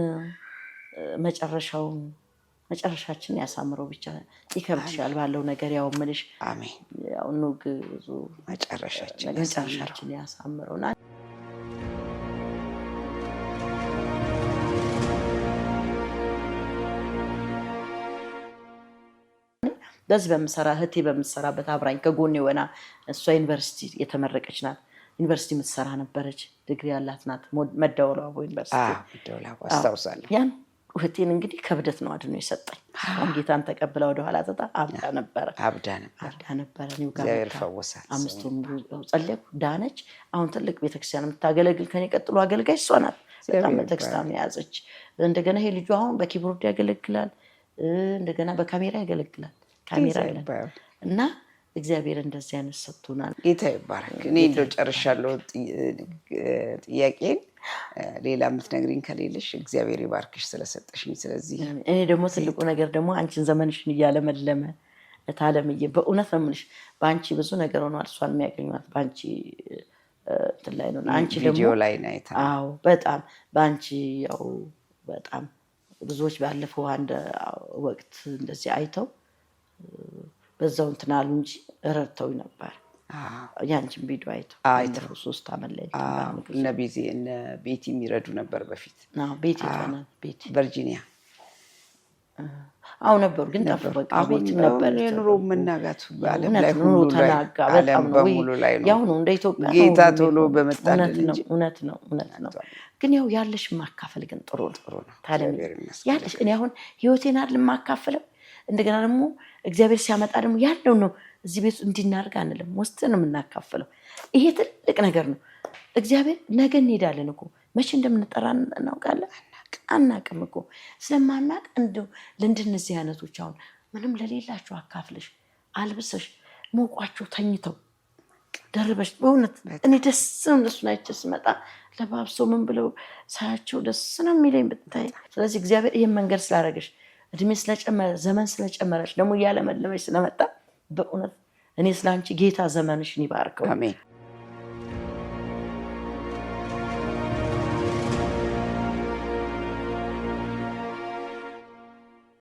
መጨረሻችን ያሳምረው ብቻ። ይከብድሻል ባለው ነገር ያው ምንሽ አሜን። ያው ኑግ ብዙ መጨረሻችን ያሳምረውና በዚህ በምሰራ እህቴ በምሰራበት አብራኝ ከጎኔ ሆና እሷ ዩኒቨርሲቲ የተመረቀች ናት። ዩኒቨርሲቲ የምትሰራ ነበረች። ዲግሪ ያላት ናት። መደወላቡ ዩኒቨርሲቲ አስታውሳለሁ። ያን እህቴን እንግዲህ ከብደት ነው አድኖ የሰጠኝ። ጌታን ተቀብላ ወደኋላ ተጣ አብዳ ነበረ። እግዚአብሔር ፈወሳት። 5 ወር ጸለይኩ፣ ዳነች። አሁን ትልቅ ቤተክርስቲያን የምታገለግል ከኔ ቀጥሎ አገልጋይ እሷ ናት። በጣም ቤተክርስቲያን ያዘች። እንደገና ይሄ ልጁ አሁን በኪቦርድ ያገለግላል፣ እንደገና በካሜራ ያገለግላል። ካሜራ እና እግዚአብሔር እንደዚህ አይነት ሰጥቶናል። ጌታ ይባረክ። እኔ እንደው ጨርሻለሁ ጥያቄን። ሌላ የምትነግሪኝ ከሌለሽ እግዚአብሔር ይባርክሽ ስለሰጠሽኝ። ስለዚህ እኔ ደግሞ ትልቁ ነገር ደግሞ አንቺን ዘመንሽን እያለመለመ ታለምዬ በእውነት ነው የምልሽ። በአንቺ ብዙ ነገር ሆኗል። እሷን የሚያገኟት በአንቺ እንትን ላይ ነው። አንቺ ደግሞ ቪዲዮ ላይ ናይታ። አዎ በጣም በአንቺ ያው በጣም ብዙዎች ባለፈው አንድ ወቅት እንደዚህ አይተው በዛው እንትን አሉ እንጂ ረድተው ነበር። ያንቺን ቪዲዮ አይተው 3 ዓመት ላይ እነ ቤቲ የሚረዱ ነበር በፊት። ቤቲ ቨርጂኒያ አሁን ነበሩ ግን ጠፉ። በቃ ቤቲ ነበር። የኑሮ መናጋቱ በዓለም ላይ ሁሉ ተናጋ። በጣም ነው ያው ነው እንደ ኢትዮጵያ ጌታ ቶሎ በመጣልን እንጂ እውነት ነው። ግን ያው ያለሽ ማካፈል ግን ጥሩ ነው። ታዲያ ያለሽ እኔ አሁን ህይወቴን አይደል ማካፈለው። እንደገና ደግሞ እግዚአብሔር ሲያመጣ ደግሞ ያለው ነው እዚህ ቤት እንዲናርግ አንልም፣ ወስደን ነው የምናካፍለው። ይሄ ትልቅ ነገር ነው። እግዚአብሔር ነገ እንሄዳለን እኮ መቼ እንደምንጠራ እናውቃለን? አናቅም እኮ። ስለማናቅ እንደው ለእንደነዚህ አይነቶች አሁን ምንም ለሌላቸው አካፍለሽ አልብሰሽ ሞቋቸው ተኝተው ደርበሽ በእውነት እኔ ደስ ነው እነሱን አይቼ ስመጣ ለባብሰው ምን ብለው ሳያቸው ደስ ነው የሚለኝ ብታይ። ስለዚህ እግዚአብሔር ይሄን መንገድ ስላደረገሽ እድሜ ስለጨመረ ዘመን ስለጨመረሽ ደግሞ እያለመለመሽ ስለመጣ በእውነት እኔ ስላንቺ ጌታ ዘመንሽን ይባርከው። አሜን።